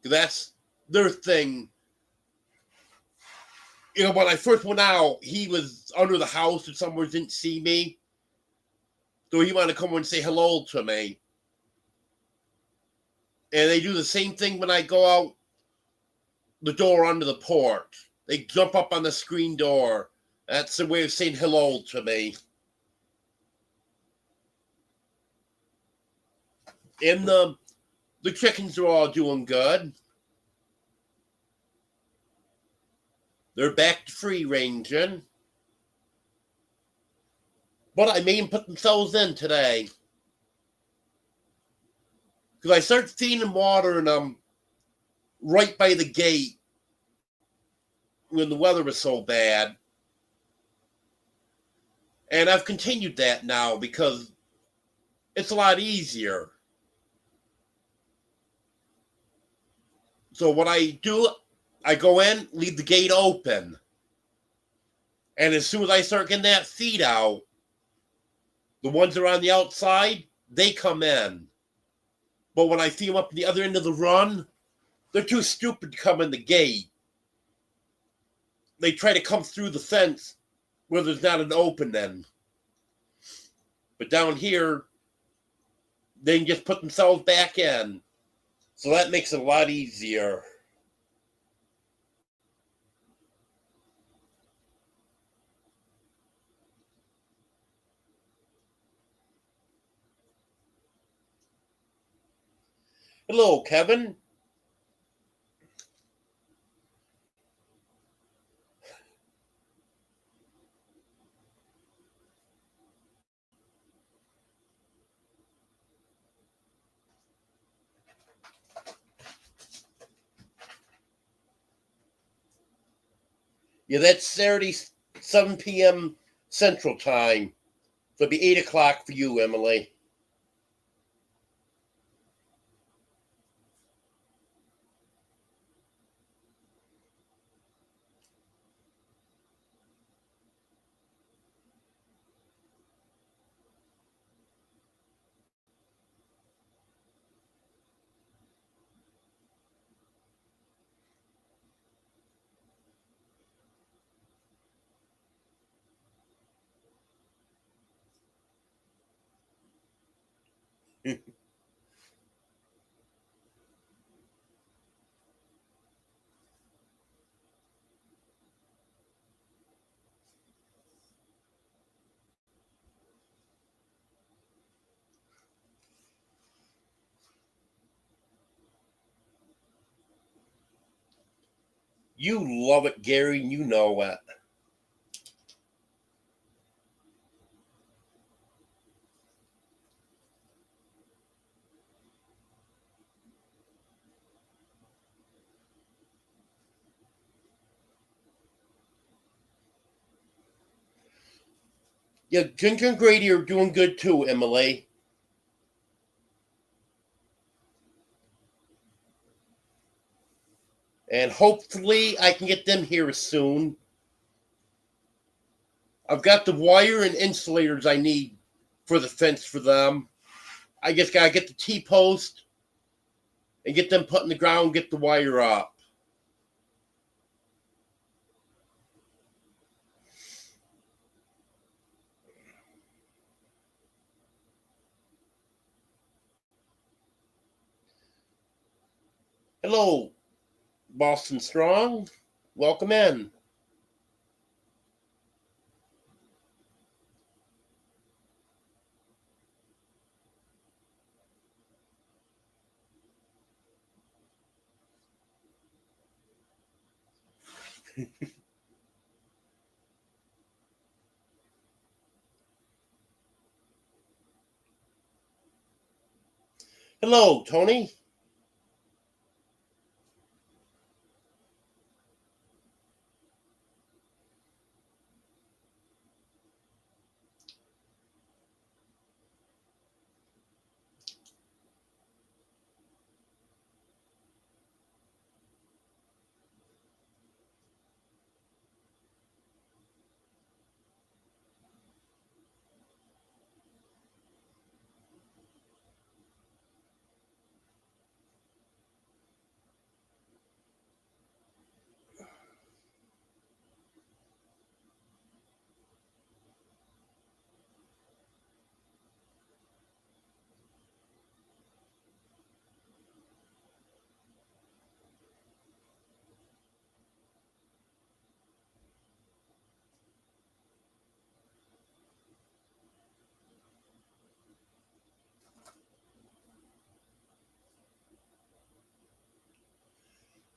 That's their thing. You know, when I first went out, he was under the house or somewhere, didn't see me. So he wanted to come over and say hello to me. And they do the same thing when I go out the door onto the porch. They jump up on the screen door. That's the way of saying hello to me. And the chickens are all doing good. They're back to free ranging. But I made them put themselves in today. Because I started feeding them water and them right by the gate when the weather was so bad. And I've continued that now because it's a lot easier. So what I do, I go in, leave the gate open. And as soon as I start getting that feed out, the ones that are on the outside, they come in. But when I feed them up the other end of the run, they're too stupid to come in the gate. They try to come through the fence where there's not an opening. But down here, they can just put themselves back in. So that makes it a lot easier. Hello, Kevin. Yeah, that's Saturday, 7 p.m. Central Time. So it'll be 8 o'clock for you, Emily. You love it, Gary, and you know it. Yeah, Ginger and Grady are doing good too, Emily. And hopefully I can get them here soon. I've got the wire and insulators I need for the fence for them. I just gotta get the T-post and get them put in the ground, get the wire up. Hello, Boston Strong. Welcome in. Hello, Tony.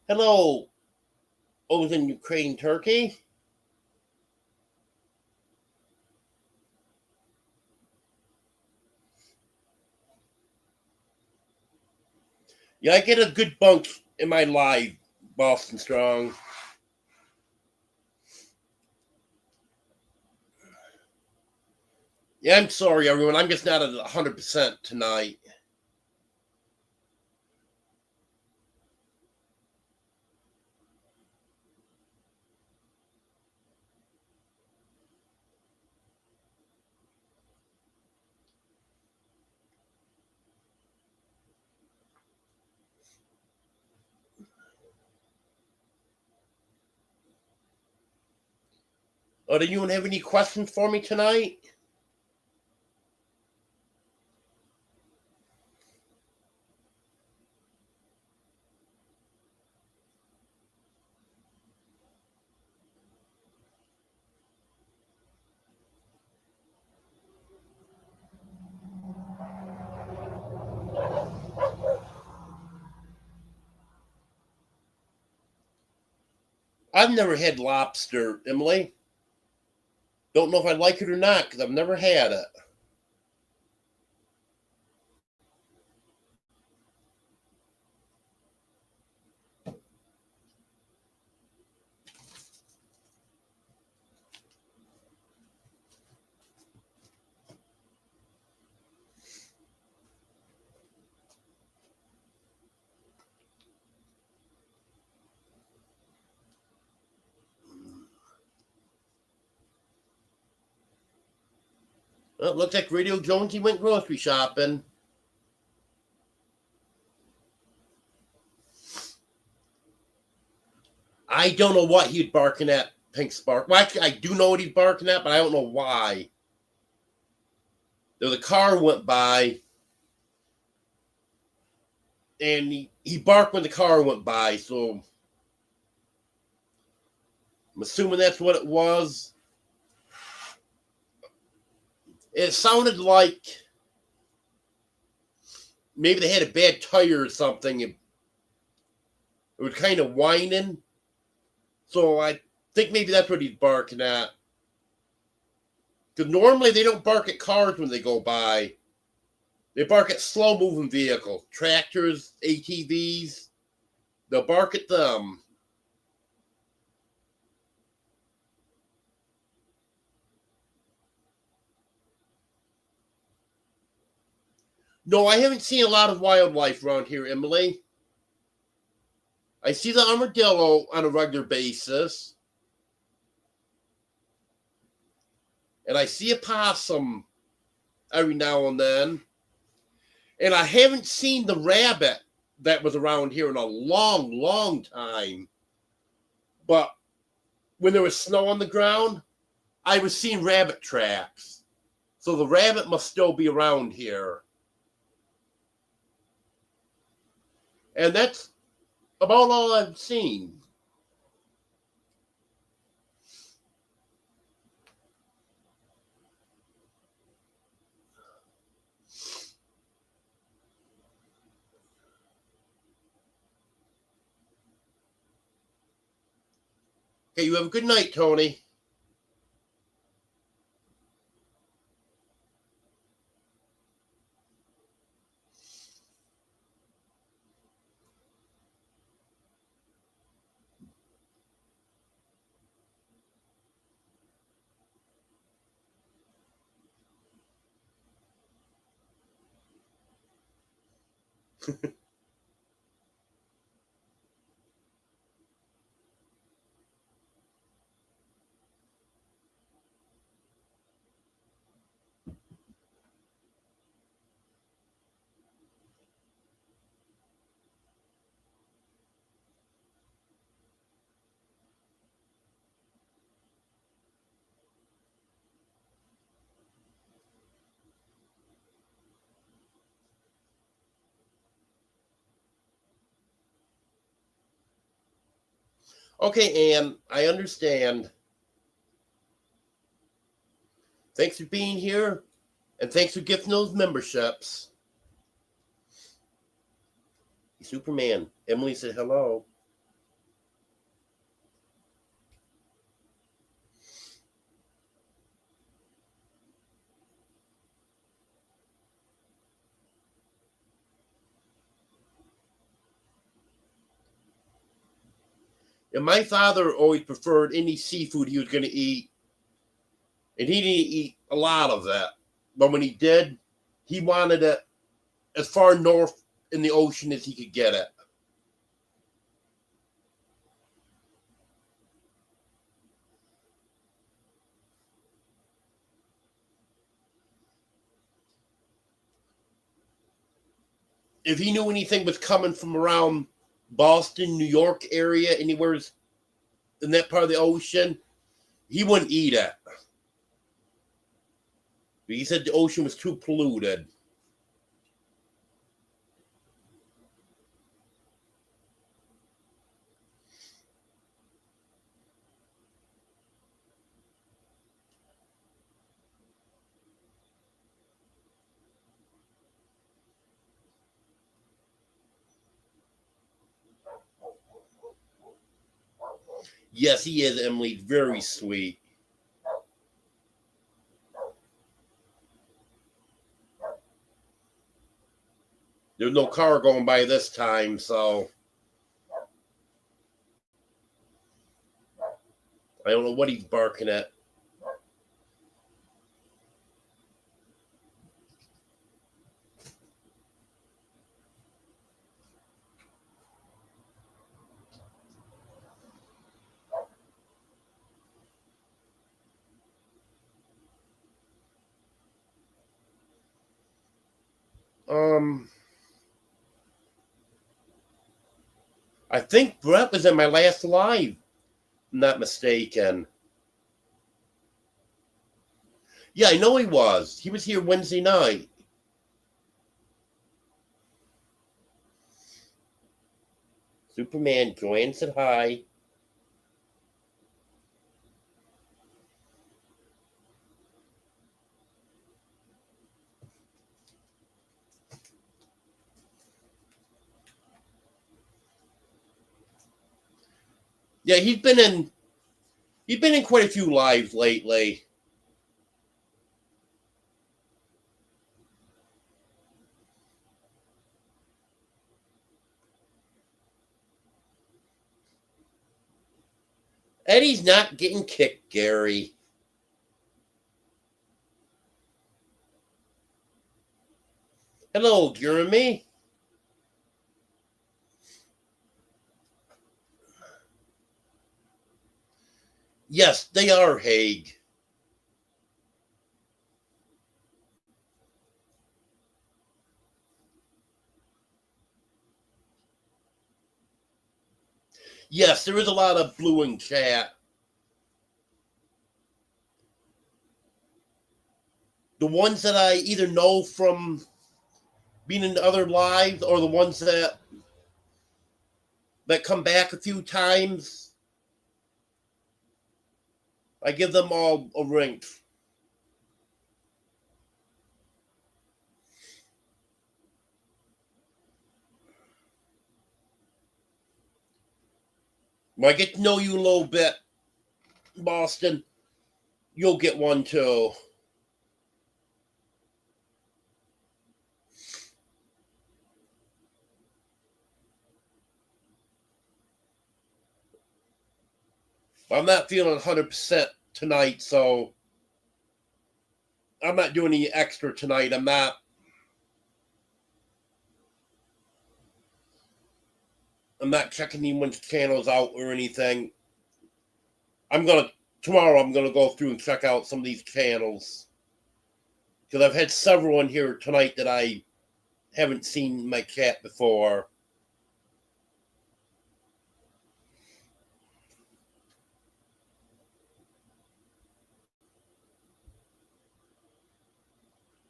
Hello, Ozen Ukraine Turkey. Yeah, I get a good bunk in my live, Boston Strong. Yeah, I'm sorry, everyone. I'm just not at 100% tonight. Oh, do you have any questions for me tonight? I've never had lobster, Emily. Don't know if I like it or not because I've never had it. Well, it looks like Radio Jonesy went grocery shopping. I don't know what he'd barking at, Pink Spark. Well, actually, I do know what he's barking at, but I don't know why. There was a car went by, and he barked when the car went by, so I'm assuming that's what it was. It sounded like maybe they had a bad tire or something. It was kind of whining. So I think maybe that's what he's barking at. Because normally they don't bark at cars when they go by. They bark at slow moving vehicles, tractors, ATVs. They'll bark at them. No, I haven't seen a lot of wildlife around here, Emily. I see the armadillo on a regular basis. And I see a possum every now and then. And I haven't seen the rabbit that was around here in a long, long time. But when there was snow on the ground, I was seeing rabbit tracks. So the rabbit must still be around here. And that's about all I've seen. Okay, you have a good night, Tony. Okay, Anne, I understand. Thanks for being here, and thanks for gifting those memberships. Superman. Emily said hello. And my father always preferred any seafood he was going to eat, and he didn't eat a lot of that. But when he did, he wanted it as far north in the ocean as he could get it. If he knew anything was coming from around Boston, New York area, anywhere in that part of the ocean, he wouldn't eat it. He said the ocean was too polluted. Yes, he is, Emily. Very sweet. There's no car going by this time, so I don't know what he's barking at. I think Brett was in my last live. I'm not mistaken. Yeah, I know he was. He was here Wednesday night. Superman, Joanne said hi. Yeah, he's been in quite a few lives lately. Eddie's not getting kicked, Gary. Hello, Jeremy. Yes, they are, Haig. Yes, there is a lot of blue in chat. The ones that I either know from being in other lives or the ones that come back a few times, I give them all a rank. When I get to know you a little bit, Boston, you'll get one too. I'm not feeling 100% tonight, so I'm not doing any extra tonight. I'm not checking anyone's channels out or anything. I'm gonna Tomorrow. I'm gonna go through and check out some of these channels because I've had several in here tonight that I haven't seen in my chat before.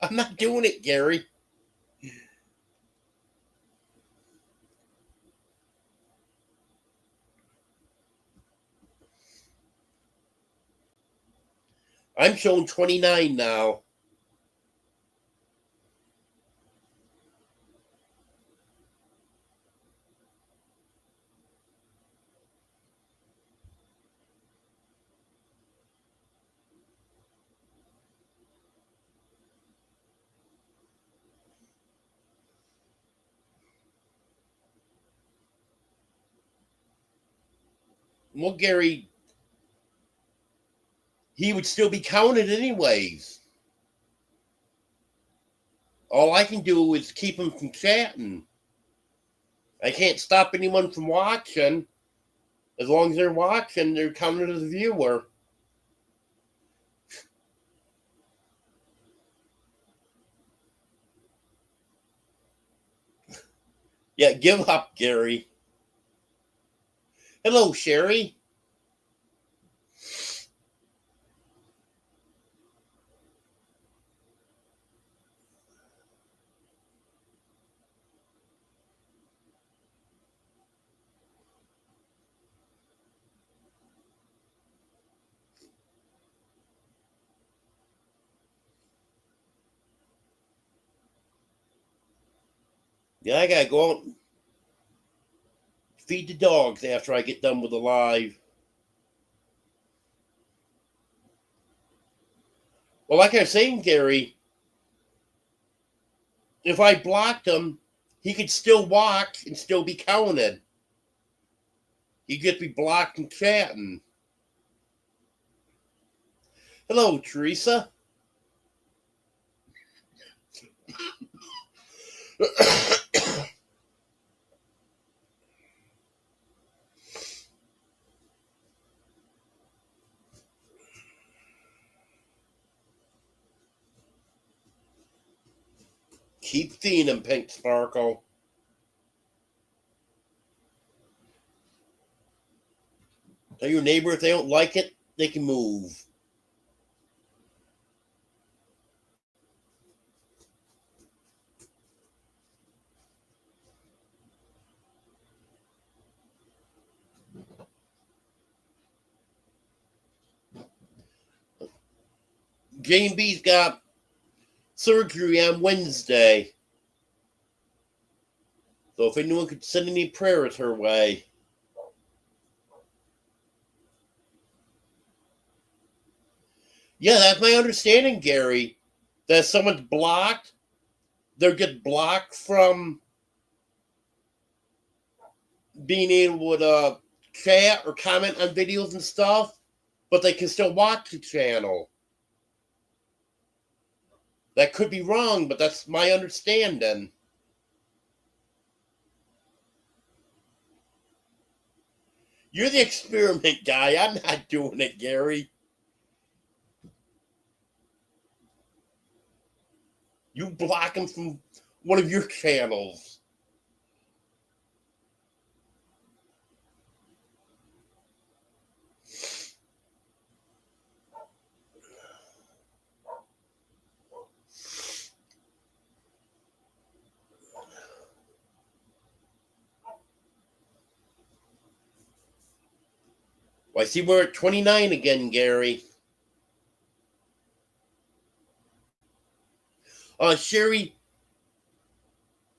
I'm not doing it, Gary. I'm showing 29 now. Well, Gary, he would still be counted anyways. All I can do is keep him from chatting. I can't stop anyone from watching. As long as they're watching, they're counted as a viewer. Yeah, give up, Gary. Hello, Sherry. Yeah, I gotta go out and feed the dogs after I get done with the live. Well, like I was saying, Gary, if I blocked him, he could still watch and still be counted. He'd just be blocked and chatting. Hello, Teresa. Keep feeding him, Pink Sparkle. Tell your neighbor if they don't like it, they can move. J&B's got surgery on Wednesday. So if anyone could send any prayers her way. Yeah, that's my understanding, Gary. That if someone's blocked, they'll get blocked from being able to chat or comment on videos and stuff, but they can still watch the channel. That could be wrong, but that's my understanding. You're the experiment guy. I'm not doing it, Gary. You block him from one of your channels. Well, I see we're at 29 again, Gary. Sherry,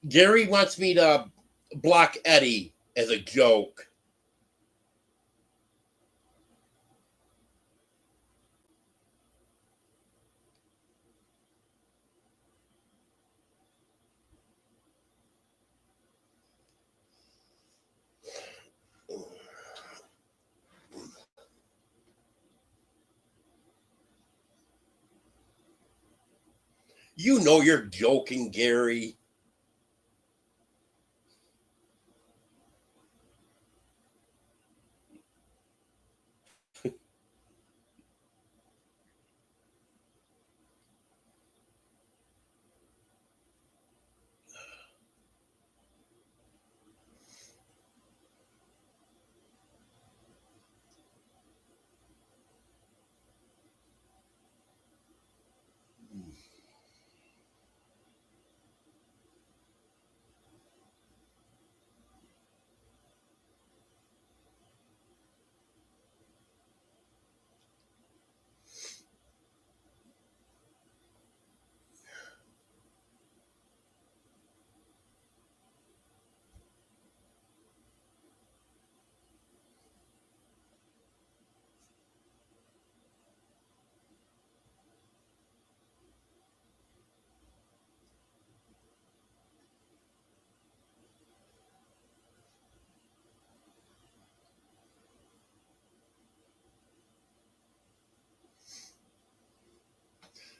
Gary wants me to block Eddie as a joke. You know you're joking, Gary.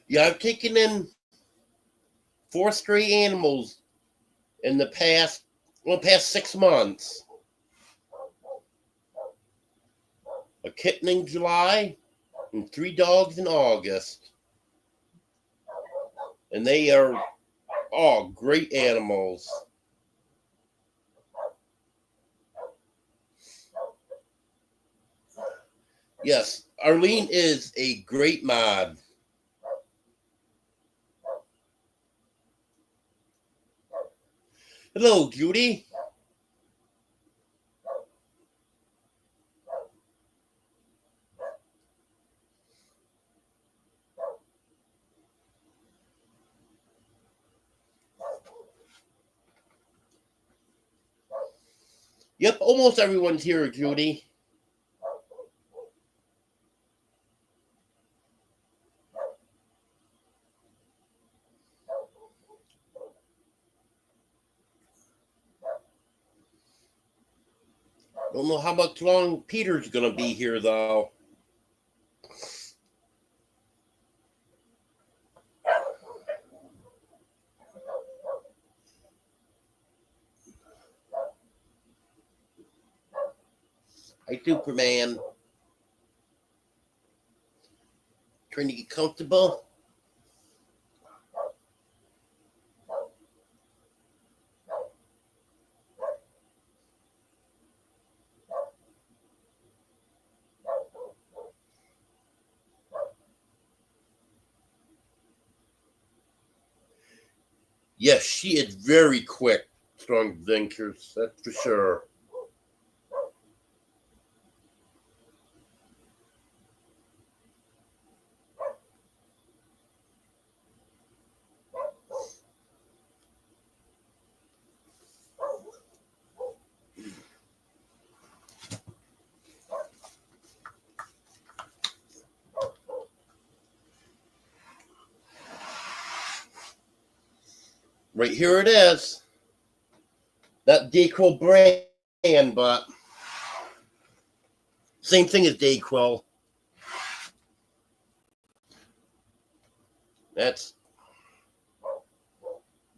Yeah, I've taken in 4 stray animals in the past 6 months. A kitten in July and 3 dogs in August. And they are all great animals. Yes, Arlene is a great mod. Hello, Judy. Yep, almost everyone's here, Judy. Don't know how much long Peter's gonna be here though. Hi, Superman. Trying to get comfortable. Yes, she is very quick, Strong Thinkers, that's for sure. Right here it is. Not Dayquil brand, but same thing as Dayquil. That's,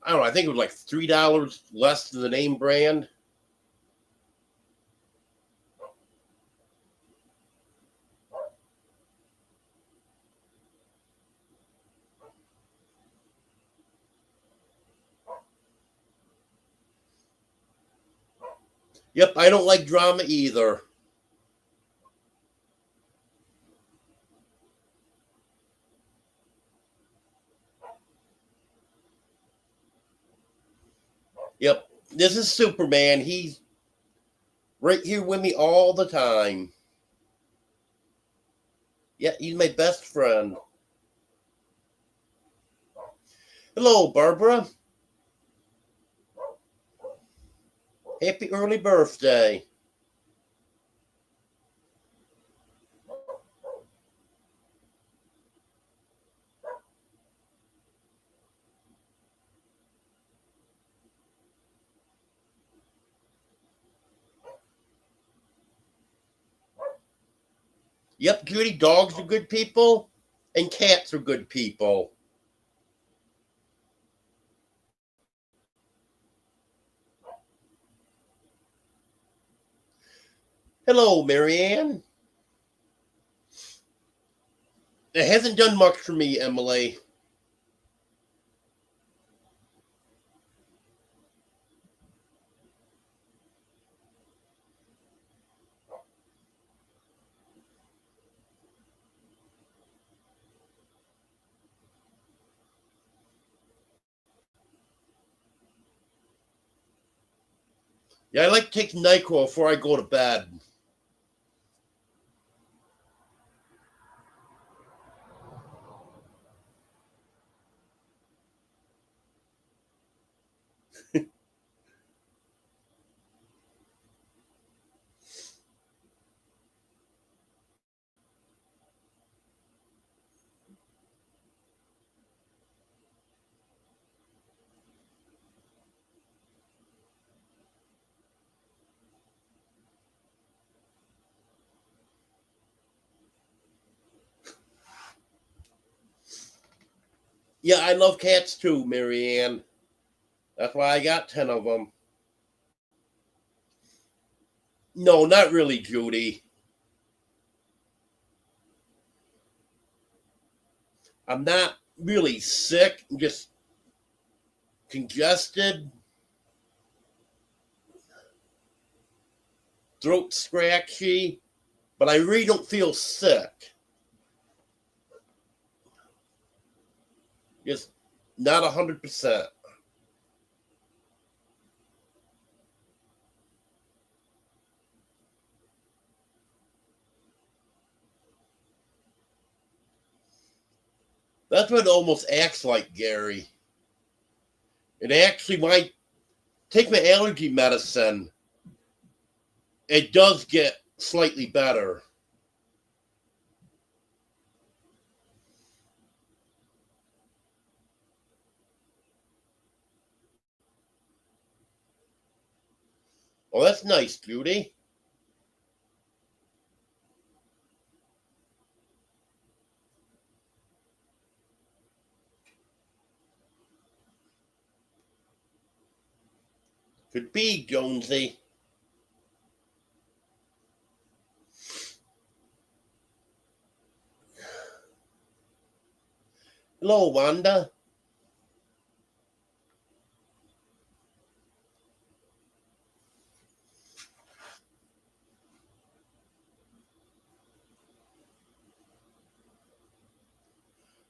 I don't know, I think it was like $3 less than the name brand. Yep, I don't like drama either. Yep, this is Superman. He's right here with me all the time. Yeah, he's my best friend. Hello, Barbara. Happy early birthday. Yep, Judy, dogs are good people, and cats are good people. Hello, Marianne. It hasn't done much for me, Emily. Yeah, I like to take NyQuil before I go to bed. Yeah, I love cats too, Marianne. That's why I got 10 of them. No, not really, Judy. I'm not really sick, I'm just congested, throat scratchy, but I really don't feel sick. Just not 100%. That's what it almost acts like, Gary. It actually, when I take my allergy medicine, it does get slightly better. Oh, that's nice, Judy. Could be, Jonesy. Hello, Wanda.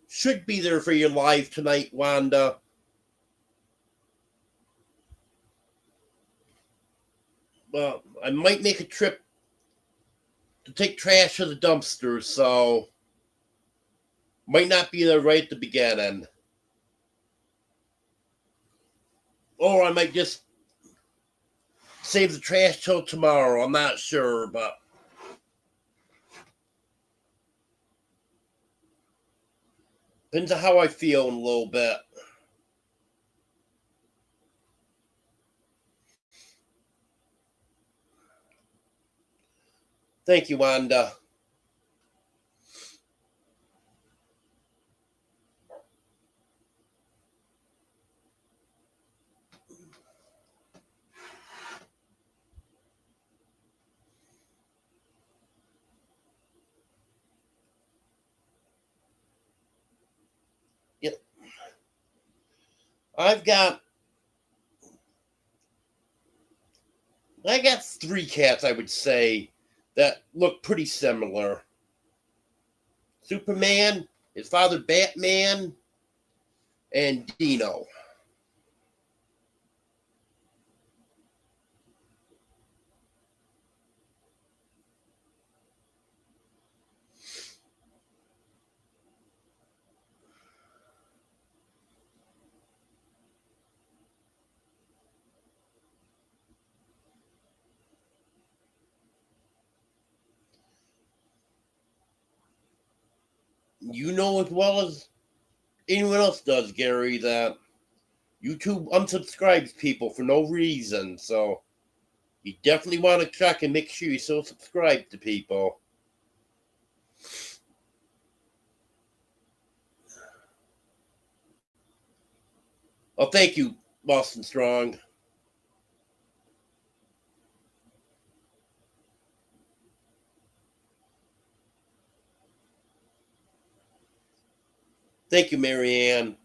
Should be there for you live tonight, Wanda. Well, I might make a trip to take trash to the dumpster, so might not be there right at the beginning. Or I might just save the trash till tomorrow. I'm not sure, but depends on how I feel in a little bit. Thank you, Wanda. Yeah, I've got I got three cats, I would say, that look pretty similar. Superman, his father Batman, and Dino. You know as well as anyone else does, Gary, that YouTube unsubscribes people for no reason. So you definitely want to check and make sure you still subscribe to people. Well, thank you, Boston Strong. Thank you, Marianne.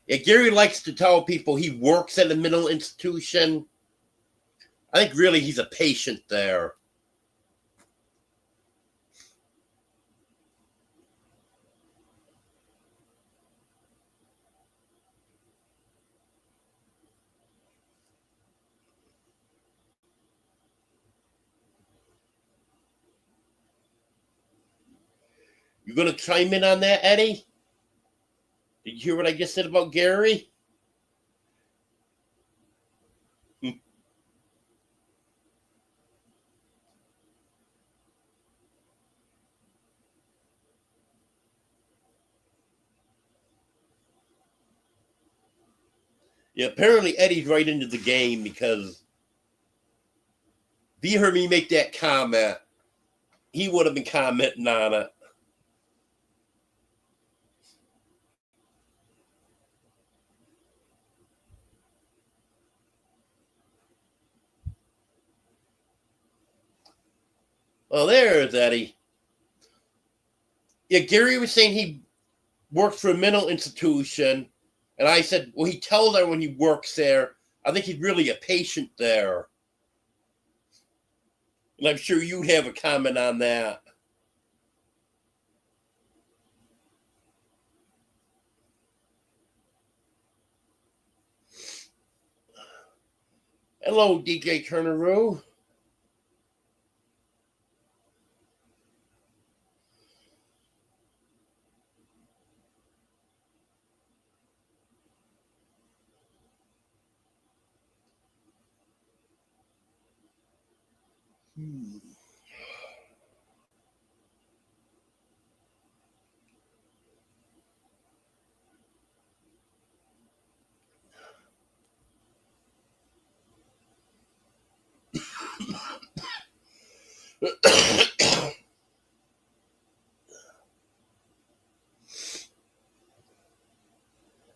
Yeah, Gary likes to tell people he works at a mental institution. I think really he's a patient there. You gonna chime in on that, Eddie? Did you hear what I just said about Gary? Yeah, apparently Eddie's right into the game because if he heard me make that comment, he would have been commenting on it. Well, there's Eddie. Yeah, Gary was saying he works for a mental institution, and I said, well, he tells everyone he works there. I think he's really a patient there. And I'm sure you'd have a comment on that. Hello, DJ Turneroo.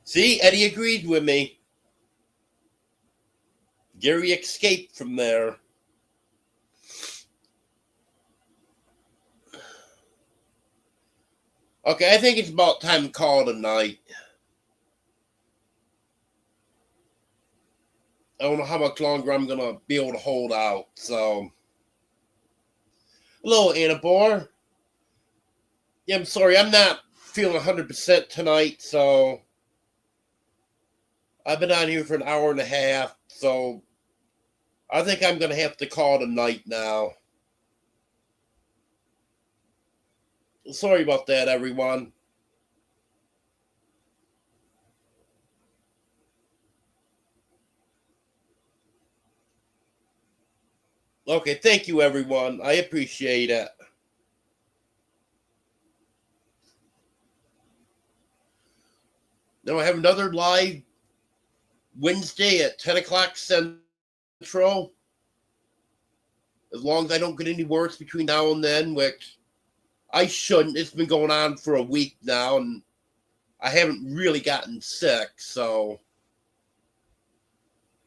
See, Eddie agreed with me. Gary escaped from there. Okay, I think it's about time to call it a night. I don't know how much longer I'm gonna be able to hold out. So, hello, Annabore. Yeah, I'm sorry, I'm not feeling 100% tonight. So, I've been on here for an hour and a half. So, I think I'm gonna have to call it a night now. Sorry about that, everyone. Okay, thank you, everyone. I appreciate it. Now I have another live Wednesday at 10 o'clock Central. As long as I don't get any worse between now and then, which I shouldn't. It's been going on for a week now, and I haven't really gotten sick, so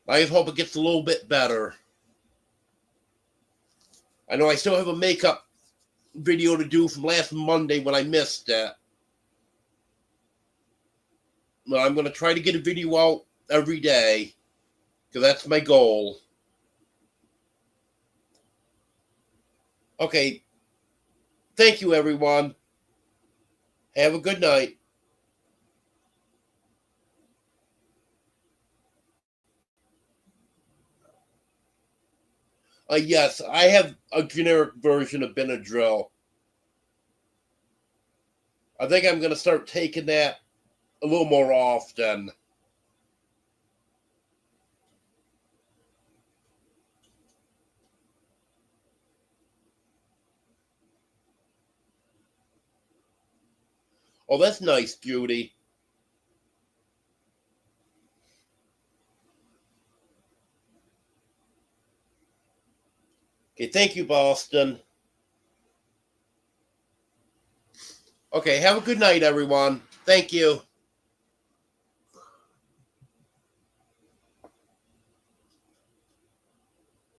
I just hope it gets a little bit better. I know I still have a makeup video to do from last Monday when I missed it. But I'm going to try to get a video out every day, because that's my goal. Okay. Thank you, everyone. Have a good night. Yes, I have a generic version of Benadryl. I think I'm going to start taking that a little more often. Oh, that's nice, Judy. Okay, thank you, Boston. Okay, have a good night, everyone. Thank you.